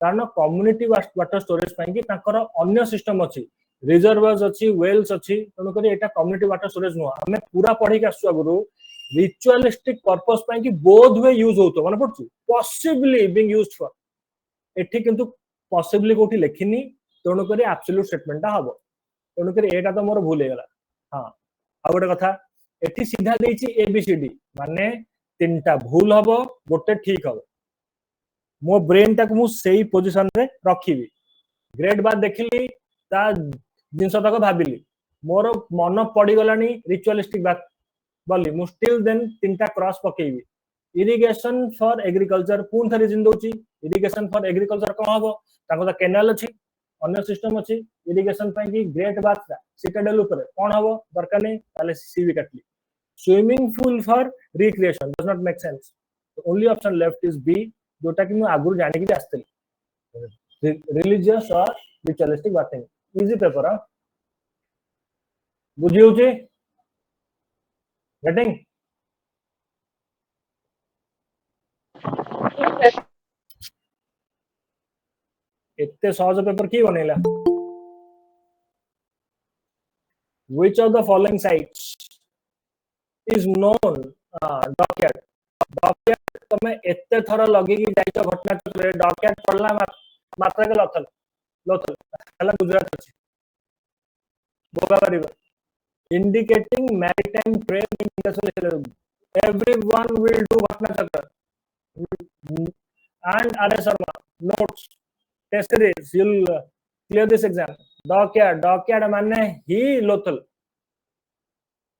कारण कम्युनिटी वाटर स्टोरेज पई कि ताकर अन्य सिस्टम अछि रिजर्वर्स अछि वेल्स अछि तनो करी एटा कम्युनिटी वाटर स्टोरेज नुह हमें पूरा पढी के आसु गुरु रिचुअलिस्टिक पर्पस पई कि बोध वे यूज होतो माने पडछु पॉसिबली बीइंग यूज्ड फॉर एठी किंतु पॉसिबली कोठी लेखिनी तनो करी एब्सोल्यूट स्टेटमेंट ता हबो तनो करी एटा तो मोर भूल हेगला हां आ गोटे कथा एठी सीधा देछि एबीसीडी माने तीनटा भूल हबो गोटे ठीक हबो मो ब्रेन टाक मु सेही पोजीशन रे रखिबी ग्रेड बाद देखिली ता जिंस तक भाबिली मोर मन पड़ी गलानी रिचुअलिस्टिक बात बोली मु स्टिल देन तीनटा क्रॉस पकेबी इरिगेशन फॉर एग्रीकल्चर पूर्ण थरी जिन दोची इरिगेशन फॉर एग्रीकल्चर कोन हबो ताको ता कैनाल अछि अन्य सिस्टम अछि इरिगेशन पई कि ग्रेट बात सिटाडेल ऊपर कोन हबो दरकार नै ताले सीवी काटली swimming pool for recreation does not make sense only option left is B जोटा कि मु आगुर जानि कि आस्तली रिलीजियस और रिचुअलिस्टिक बातें इजी पेपर बुझी होची गेटिंग इतने सहज पेपर की बनेला which of the following sites is known dockyard dockyard तमे एते थरा लगे कि जाइतो घटना चक्र डॉकयार्ड पड़ला मात्रा के लोथल लोथल हला गुजरात अछि Godavari indicating maritime trade in industrial everyone will do घटना चक्र and RS Sharma notes test series you'll clear this exam dockyard माने ही लोथल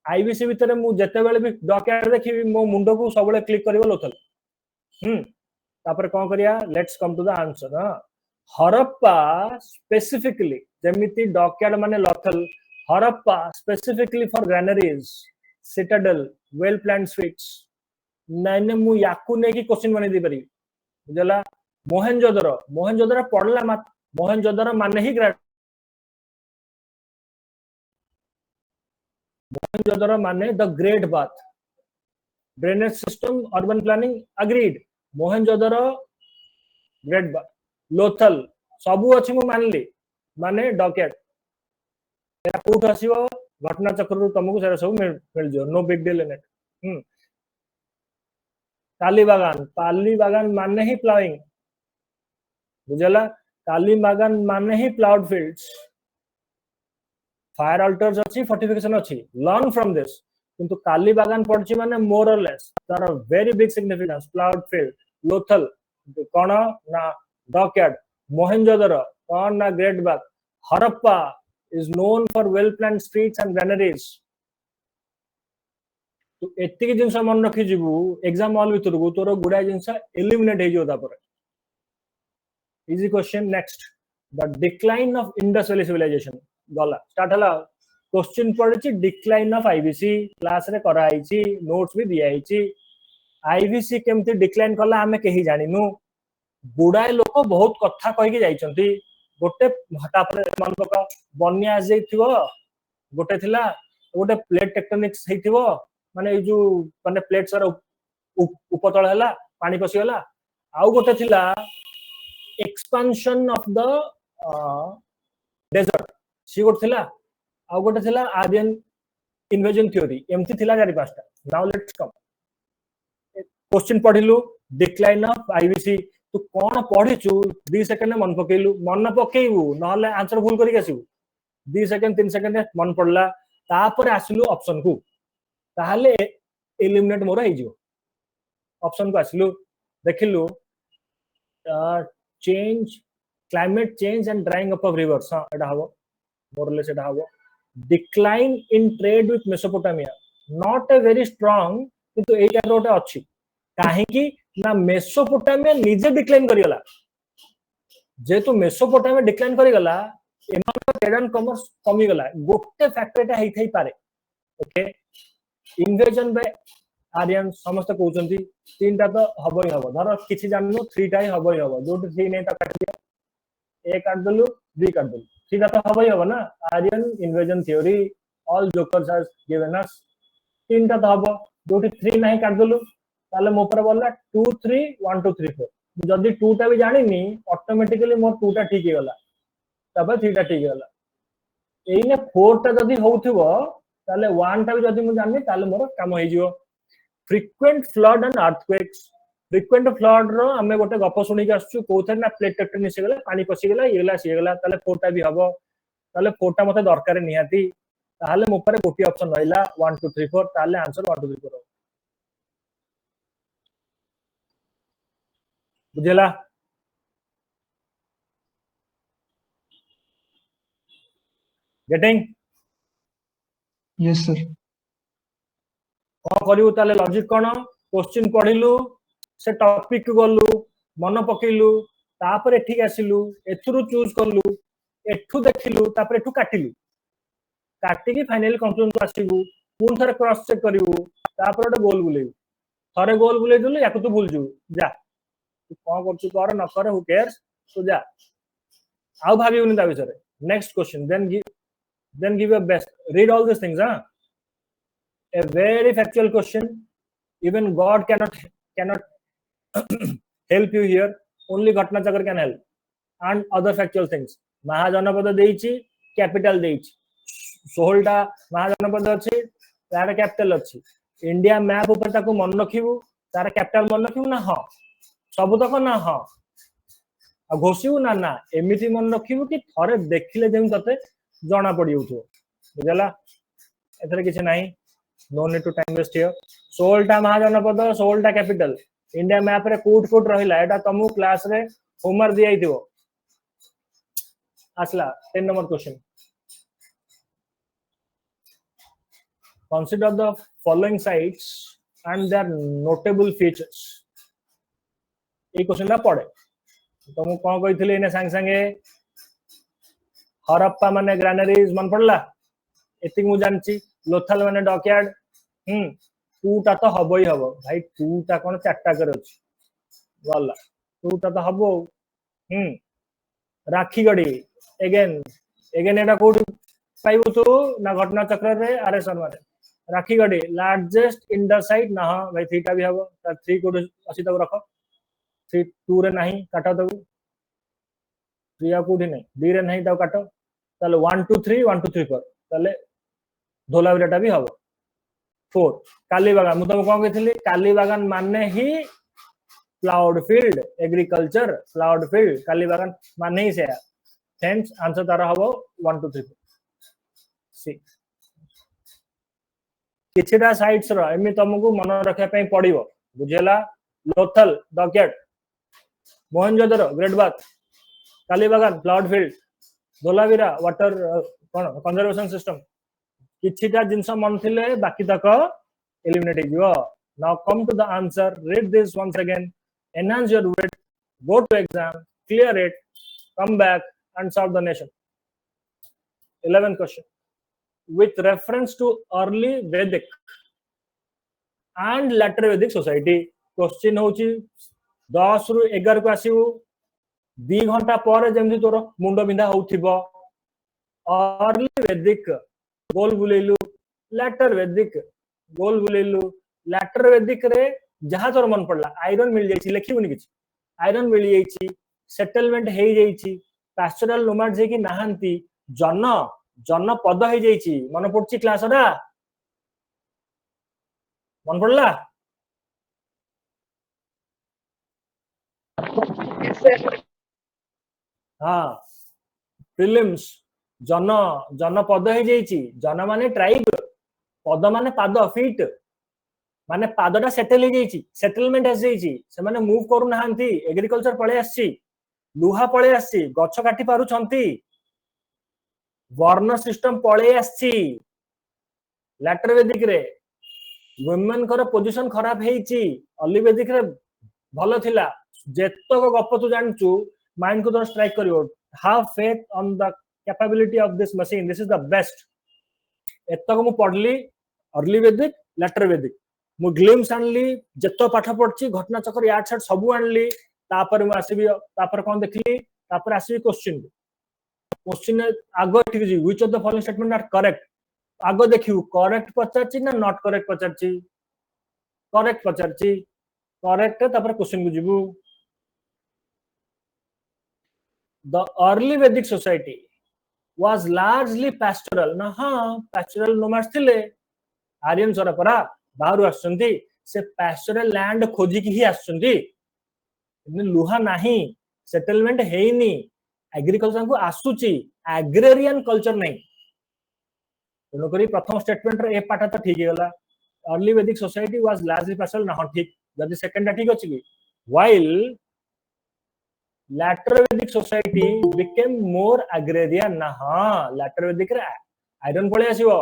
आईबीसी भितर मु जते बेले भी डॉकयार्ड देखिबी मो मुंडो को सबले क्लिक करिवो लोथल तापर कोन करिया let's come to the answer Harappa specifically जेमिति डॉकयार्ड माने Lothal Harappa specifically for granaries citadel well planned streets नाइने मु याकू ने की क्वेश्चन बने दी परी बुझला मोहनजोदड़ो पड़ला मोहनजोदड़ो माने ही मोहनजोदड़ो माने the great bath drainage system urban planning agreed Mohenjodaro great bath Lothal सबु अछि मु मानली माने डॉकयार्ड या कोठ आसीबो घटना चक्र तुमको सारा सब मिल जो no big deal in it Kalibangan माने ही प्लाविंग बुझला काली बागान माने ही प्लाउड फील्ड्स फायर अल्टर्स अच्छी फोर्टिफिकेशन अच्छी लर्न फ्रॉम दिस किंतु काली बागान पड़ची माने मोर और लेस तार very big significance ploughed field Lothal कोन ना डॉकयार्ड मोहनजोदड़ो कोन ना great bath Harappa is known for well planned streets and granaries तो एतिक जिंस मन रखि जिवु एग्जाम हॉल भीतर को तोर गुडा जिंस एलिमिनेट हे जो तापर easy question next the decline of industrial civilisation गला स्टार्ट हला क्वेश्चन पड़छि डिक्लाइन ऑफ आईबीसी क्लास रे करा आइछि नोट्स भी दिया आइछि आईबीसी केमति डिक्लाइन कला हमें केही जानिनु गुडाय लोक बहुत कथा कहि के जाइछंती गोटे तापर मन पका बन्या आ जाइथिवो गोटे थिला गोटे प्लेट टेक्टोनिक्स हेथिवो माने ए जो माने प्लेट सारा उपतळ हला पानी पसी हला आउ गोटे थिला एक्सपेंशन ऑफ द डेजर्ट सी गोटे थिला आउ गोटे थिला आर्यन इन्वेजन थ्योरी एमती थिला जारी पांचटा नाउ लेट्स कम क्वेश्चन पढिलु डिक्लाइन ऑफ आईबीसी तू कौन पढ़िचु 2 सेकंड मन पकेलु मन पकेइबु नहले आंसर भूल करी आसीबु 2 सेकंड 3 सेकंड मन पड़ला तापर आसिलु ऑप्शन को ताहले एलिमिनेट मोर हे जिवो ऑप्शन को आसिलु देखिलु change climate change and drying up of rivers हां एटा हबो मोरलेस एटा हबो decline in trade with Mesopotamia not a very strong किंतु एटा रोटे अछि काहे कि ना मेसोपोटामिया निजे डिक्लाइन करिगला जेतु मेसोपोटामिया डिक्लाइन करिगला एमान ट्रेड एंड कॉमर्स कमी गला गोटे फैक्टर एटा हेइ थई पारे ओके इन्वेजन बाय आर्यन समस्त कहउचंती तीनटा तो हबो ही हबो धर किछि जाननु 3 टा ही हबो जो 3 नै ता काट दिया ए काट देलु बी काट देलु सीधा तो हबई हबो ना Aryan invasion theory all jokers are given us तीन टा तो हबो जोटी 3 नाही काट देलु ताले मो पर बोलला 2 3 1 2 3 4 जदी 2 टा भी जानिनी ऑटोमेटिकली मोर 2 टा ठीक हे गला तबे 3 टा ठीक हे गला एइने 4 टा जदी होउथिबो ताले 1 टा भी जदी मु जानि ताले मोर काम हे जिवो frequent flood and earthquakes frequent flood रो हमें गोटे गप सुनी के आसछु कोथे ना प्लेट टेक्टोनिक से गला पानी पसी गला ये गला सी गला ताले 4 टा भी हबो ताले 4 टा मते दरकार निहाती ताले मो पर गोटी ऑप्शन रहइला 1 2 3 4 ताले आंसर 1 2 3 4 बुझेला गेटिंग
Yes, sir.
कौन करू ताले लॉजिक कौन क्वेश्चन पढ़िलु से टॉपिक गलु मन पकेलु तापर एठी आसिलु एथुरु चूज करलु एठु देखिलु तापर एठु काटिलु काटी की फाइनली कंक्लूजन को आसिबु पुन थरे क्रॉस चेक करिवु तापर ओटे गोल बुलेइबु थरे गोल बुलेइ देलु याकु तू भूल जु जा तू कोन करछु कर न कर हु केयर्स तू जा आउ भाबिउनी ता विषय next question then give your best read all these things a very factual question even god cannot help you here only ghatna chakar can help and other factual things mahajanapada देइची capital देइची 16 टा महाजनपद अछि तार कैपिटल अछि India map ऊपर ताको मन रखिबु तार कैपिटल मन रखिबु ना हां सब तक ना हां आ घोषिबु ना ना एमिति मन रखिबु कि थरे देखिले जेम तते जाना पड़ी उठो बुझला एथरे किछ नाही no need to time waste here 16 टा महाजनपद 16 टा कैपिटल इंडिया मैप रे कोट कोट रहिला एटा तमु क्लास रे होमवर्क दिया आइथिबो आसला 10 number question consider the following sites and their notable features A question ना पड़े तो मु कोन कहिथिले इने संग संगे हरप्पा माने ग्रैनरीज मन पड़ला एति मु जानची लोथल माने डॉकयार्ड टू टा तो हबो ही हबो भाई टू टा कोन चारटा कर अछि वाला टू टा तो हबो राखी गडी अगेन एटा कोड पाइबो तो ना घटना चक्र रे आरे मारे राखी गडी लार्जेस्ट इन द साइड ना भाई 3 टा भी हबो त 3 कोड अछि तक रखो 3 2 रे नाही काटा दबु 3 कोडी नहीं डी रे नहीं त काटो ताले 1 2 3 1 2 3 4 ताले धोलाविराटा भी हबो 4 काली बागान मु तुम कोन कहिथिली काली बागान माने ही ploughed field agriculture ploughed field Kalibangan माने ही से हेंस आंसर तार हबो 1 2 3 सी किछटा साइट्स रो एमि तुमको मन रखे पई पड़िबो बुझेला Lothal dockyard Mohenjodaro great bath Kalibangan ploughed field Dholavira water कोन कंजर्वेशन सिस्टम किछटा जिंस मन थिले बाकी तक एलिमिनेट हिजो now come to the answer read this once again enhance your wit go to exam clear it come back and serve the nation 11th question with reference to early Vedic and later Vedic society question होची 10 रु 11 को आसीबू 2 घंटा पर जेमति तोर मुंडो बिंधा होउथिबो early वैदिक गोल बुलेलु letter वैदिक गोल बुलेलु letter वैदिक रे जहा तोर मन पड़ला आयरन मिल जाईची लिखिबुनी किछ आयरन मिल जाईची सेटलमेंट हे जाईची पास्टोरल नोमाड जे कि नाहंती जन पद हे जाईची मन पड़ची क्लास रा मन पड़ला हाँ प्रिलिम्स जन पद हे जाईची जन माने ट्राइब पद माने पाद फीट माने पादटा सेटल हे जाईची सेटलमेंट आसी जाईची से माने मूव करू नाहंती एग्रीकल्चर पळे आसी लुहा पळे आसी गछ काटी पारु छंती वर्ण सिस्टम पळे आसी लेटर वेदिक रे वुमेन कर पोजीशन खराब हेची अर्ली वेदिक रे भलो थिला जेतक गप तू जानचू माइंड को तो स्ट्राइक करियो have faith on the capability of this machine this is the best एतक मु पढली अर्ली वेदिक लेटर वेदिक मु ग्लिम्स आनली जत्तो पाठ पढची घटना चक्र याड छाड सब आनली तापर मु आसीबी तापर कोन देखली तापर आसी क्वेश्चन क्वेश्चन आगो ठीक जी which of the following statement are correct आगो देखियो करेक्ट पचारची ना नॉट करेक्ट पचारची करेक्ट पचारची करेक्ट तापर क्वेश्चन को जीवु the early Vedic society was largely pastoral ना हाँ pastoral nomads थिले आर्यन सरपरा बाहर आसुंती से pastoral land खोजी की ही आसुंती लुहा नहीं सेटलमेंट हेनी एग्रीकल्चर को आसुची एग्रेरियन कल्चर नहीं तेणुक प्रथम स्टेटमेंट ए पाठ तो ठीक है early Vedic society was largely pastoral ना हाँ ठीक जदि सेकंड ठीक अछि कि while later Vedic society became more agrarian ना हाँ later Vedic रे आयरन पळे आसीबो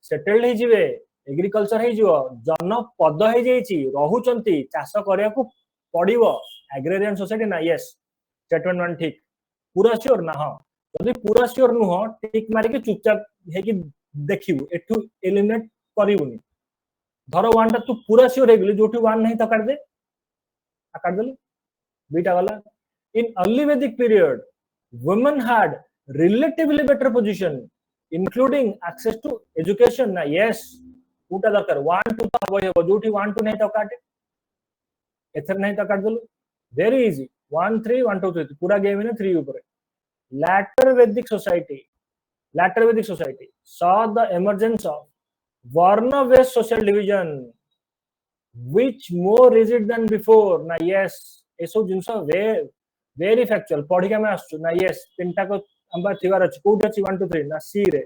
सेटल्ड हे जिवे एग्रीकल्चर हे जिवो जनपद हे जाईची रहुचंती चाष करिया को पड़िबो एग्रेरियन सोसाइटी ना यस स्टेटमेंट 1 ठीक पूरा श्योर ना हाँ जदि पूरा श्योर नुह टिक मारी के चुपचाप हे कि देखिबो एठु एलिमिनेट करिवुनी धरो 1 टा तू पूरा श्योर हे गेली जोठी 1 नहीं तो काट दे काट देली बीटा वाला in early Vedic period, women had relatively better position, including access to education. Na yes, उटा दरकार 1 2 तो हबो हेबो जोठी 1 2 नहीं तो काटे एथर नहीं तो काट दलो वेरी इजी 1 3 1 2 3 पूरा गेम ने 3 ऊपर later Vedic society saw the emergence of varna based social division which more rigid than before. Na yes, eso jinso very factual पढ़िका में आसु ना यस तीनटा को अंबा थिवार अछि कोड अछि 1 2 3 ना सी रे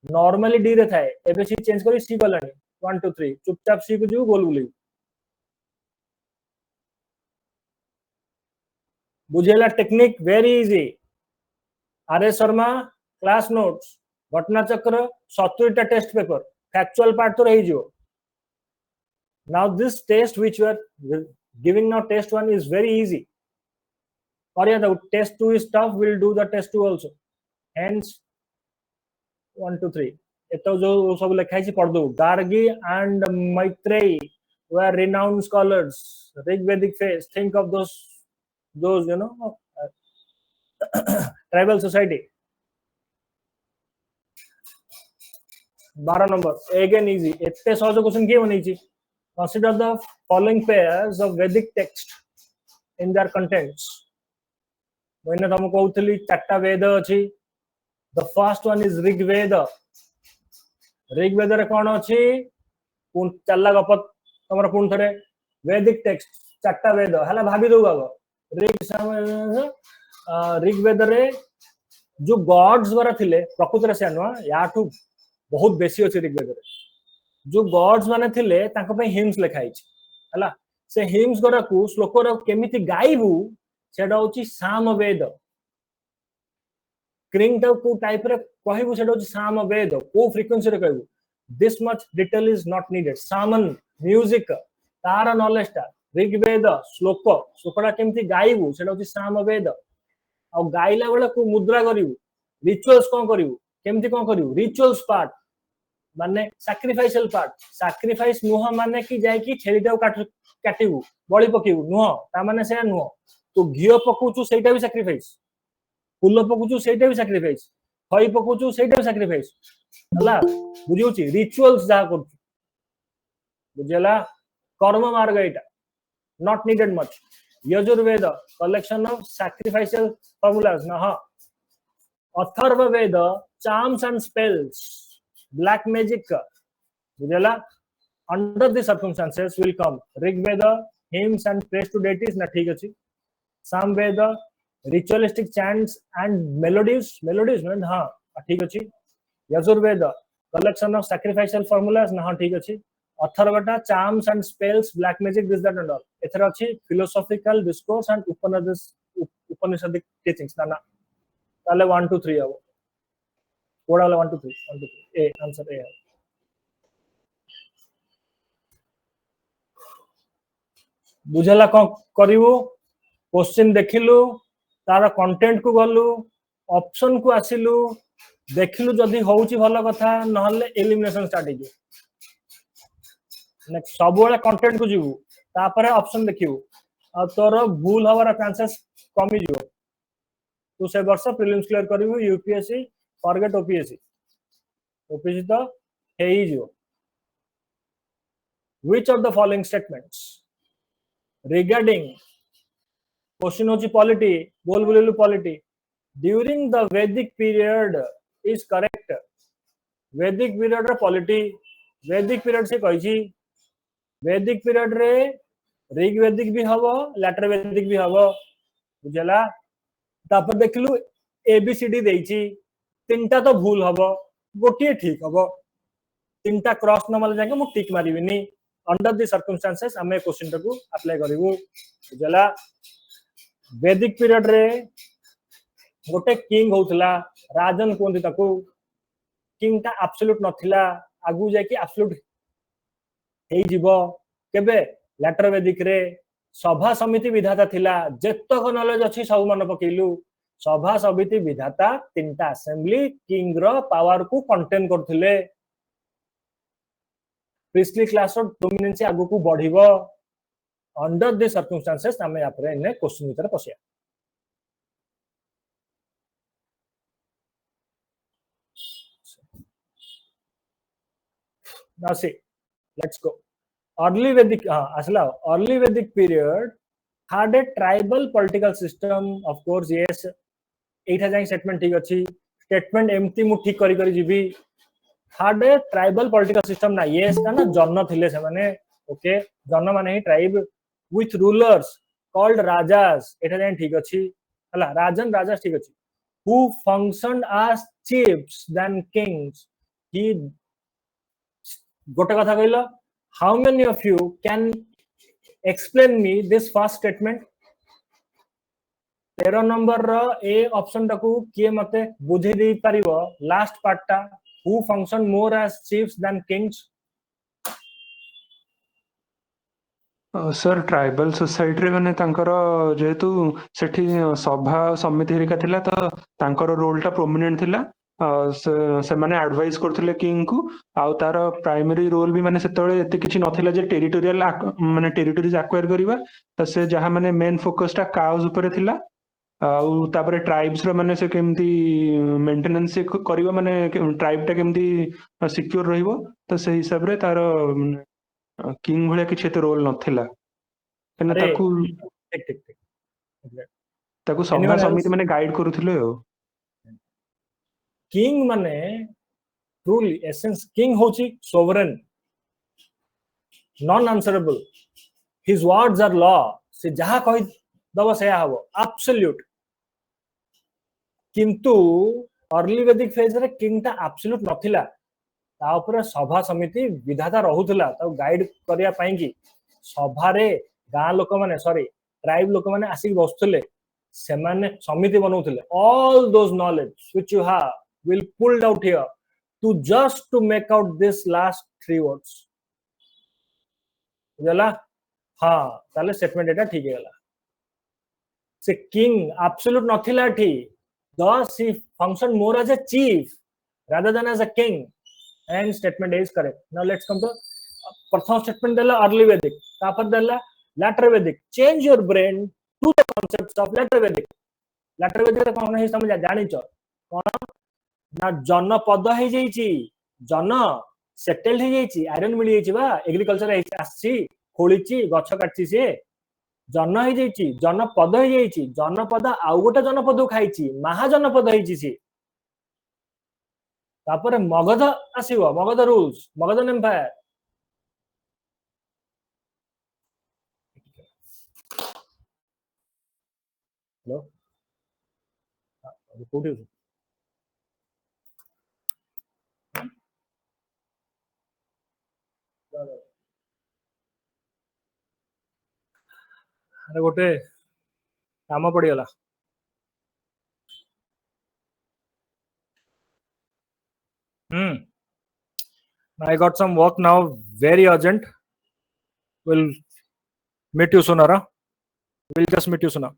नॉर्मली डी रे थाए एबे सी चेंज करी सी गलानी 1 2 3 चुपचाप सी को जो गोल बुली बुझेला technique very easy are S Sharma class notes घटना चक्र 70 टा टेस्ट पेपर फैक्चुअल पार्ट तो रही जो now this test which we are giving now test 1 is very easy or yeah the test 2 is tough we'll do the test 2 also hence 1 2 3 eto jo सब लिखा है पढ़ दो Gargi and Maitreyi were renowned scholars Rig Vedic phase think of those you know tribal society 12 number again easy एते सहज question के बनै छी consider the following pairs of Vedic text in their contents मैंने तुम कहूली 4टा वेद अछि the first one is Rigveda रे कौन अछि चलला गप तमर पुन थरे वैदिक टेक्स्ट 4टा वेद हला भाबी दो बाबा ऋग्वेद रे जो गॉड्स वरा थिले प्रकृति रे सेनो याठू बहुत बेसी अछि ऋग्वेद रे जो गॉड्स माने थिले ताको पे हिम्स लिखाई छी हला से हिम्स गरा को श्लोक रे केमिति गाइबू सेटा होची सामवेद क्रिंग टा को टाइप रे कहबू सेटा होची सामवेद को फ्रीक्वेंसी रे कहबू this much detail is not needed सामन म्यूजिक तार नॉलेज टा ऋग्वेद श्लोकटा केमती गाइबू सेटा होची सामवेद आ गाइला बेला को मुद्रा करिवू रिचुअल्स कोन करिवू केमती कोन करिवू रिचुअल्स पार्ट माने सैक्रिफाइशियल पार्ट सैक्रिफाइस नुह माने कि जाय कि छेलीटा काटिवू बळी पकिवू नुह ता माने से नुह तो घियो पकुचू सेटा भी सैक्रिफाइस फूल पकुचू सेटा भी सैक्रिफाइस खई पकुचू सेटा भी सैक्रिफाइस हला बुझियोची रिचुअल्स जा करछु बुझला कर्म मार्ग एटा not needed much Yajurveda collection of sacrificial formulas ना हां Atharvaveda charms and spells black magic बुझला under the circumstances will come Rigveda hymns and prayers to deities ना ठीक अछि Samaveda ritualistic chants and melodies मतलब हाँ ठीक अच्छी Yajurveda collection of sacrificial formulas ना हाँ ठीक अच्छी अथर्वटा charms and spells black magic this that and all एथर अच्छी philosophical discourse and Upanishadic teachings ना ताले 1 2 3 आबो कोडा वाला 1 2 3 ए आंसर ए बुझला को करिवो क्वेश्चन देखिलु तार कंटेंट को गलु ऑप्शन को आसिलु देखिलु जदी होउची भलो कथा नहले एलिमिनेशन स्टार्ट हे नेक्स्ट सब वाला कंटेंट को जीवु तापरे ऑप्शन देखिवु आ तोर भूल हवार चांसेस कमी जीवो तू से वर्ष प्रिलिम्स क्लियर करू यूपीएससी फॉरगेट ओपीएससी ओपीएससी तो हे ही जो which of the following statements regarding question होची polity बोल बोलेलु polity during the Vedic period is correct Vedic period रे polity Vedic period से कहिची Vedic period रे ऋग वैदिक भी हबो लैटर वैदिक भी हबो बुझला तापर देखलु एबीसीडी देइची तीनटा तो भूल हबो गोटिए ठीक हबो तीनटा क्रॉस न माले जाके मु टिक मारिबिनी अंडर द सर्कमस्टेंसेस हमें क्वेश्चन टाकू अप्लाई करिवु बुझला वैदिक पीरियड रे गोटे किंग होतला राजन कोंती ताकू किंग ता एब्सोल्यूट नथिला आगु जाके एब्सोल्यूट हेई जीवो केबे लैटर वैदिक रे सभा समिति विधाता थिला जेतक नॉलेज अछि सब मन पकेलु सभा समिति विधाता तीनटा असेंबली किंग रो पावर को कंटेन करथिले प्रीस्टली क्लास रो डोमिनेंसी आगु को बढ़िबो अंडर द सर्कमस्टेंसेस हमें आपरे ने क्वेश्चन भीतर पसिया now see let's go early Vedic asla early Vedic period had a tribal political system of course yes एठा जाई स्टेटमेंट ठीक अछि स्टेटमेंट एमती मु ठीक करी GB had a tribal political system ना yes का ना जन्न थिले से माने ओके जन्न माने ही tribe with rulers called rajas एठा जाई ठीक अछि हला राजन राजा ठीक अछि who functioned as chiefs than kings he गोटे कथा कहलो how many of you can explain me this first statement 13 नंबर रो ए ऑप्शन टाकू के मते बुझे दे परिबो लास्ट पार्ट टा who function more as chiefs than kings
sir tribal society रे माने तांकर जेहेतु सेठी सभा समिति हेरिका थिला तो तांकर रोल टा प्रोमिनेंट थिला से माने एडवाइस करथिले किंग को आउ तार प्राइमरी रोल भी माने सेतळे एते किछि नथिला जे टेरिटोरियल माने टेरिटोरीज एक्वायर करिवा त से जहा माने मेन फोकस टा काउज ऊपर थिला आउ तापरे ट्राइब्स रो माने से केमती मेंटेनेंस करिवा माने ट्राइब टा केमती सिक्योर रहिबो त से हिसाब रे तार किंग भले किछि एते रोल नथिला कने ताकू
ठीक ठीक ठीक
ताकू सभा समिति माने गाइड करूथिले हो
किंग माने ट्रूली एसेंस किंग होची sovereign non answerable his words are law से जहा कहि दबो से हबो एब्सोल्यूट किंतु अर्ली वैदिक फेज रे किंग ता एब्सोल्यूट नथिला ता ऊपर सभा समिति विधाता रहुतला ता गाइड करिया पई की सभा रे गा लोक माने सॉरी ट्राइब लोक माने आसी बसथले से माने समिति बनौथले all those knowledge which you have will pulled out here to just to make out this last three words बुझला हां ताले स्टेटमेंट एटा ठीक है गला से किंग एब्सोल्यूट नथिला ठी thus he functioned more as a chief rather than as a king and statement is correct now let's come to प्रथम statement देला अर्ली वैदिक तापर देला later Vedic change your brain to the concepts of later Vedic कोन है समझ जानि छ कोन ना जन पद हे जाईची जन सेटल्ड हे जाईची आयरन मिली जाईची बा एग्रीकल्चर आसी खोलीची गछ काटची से जन हे जाईची जन पद हे जाईची जन पद आउ गोटे जन पद खाईची महाजन पद हेची से तापर मगध आसीबो मगध रूल्स मगध एम्पायर हेलो कोठी अरे गोटे काम पड़ीगला I got some work now very urgent we'll meet you sooner we'll just meet you sooner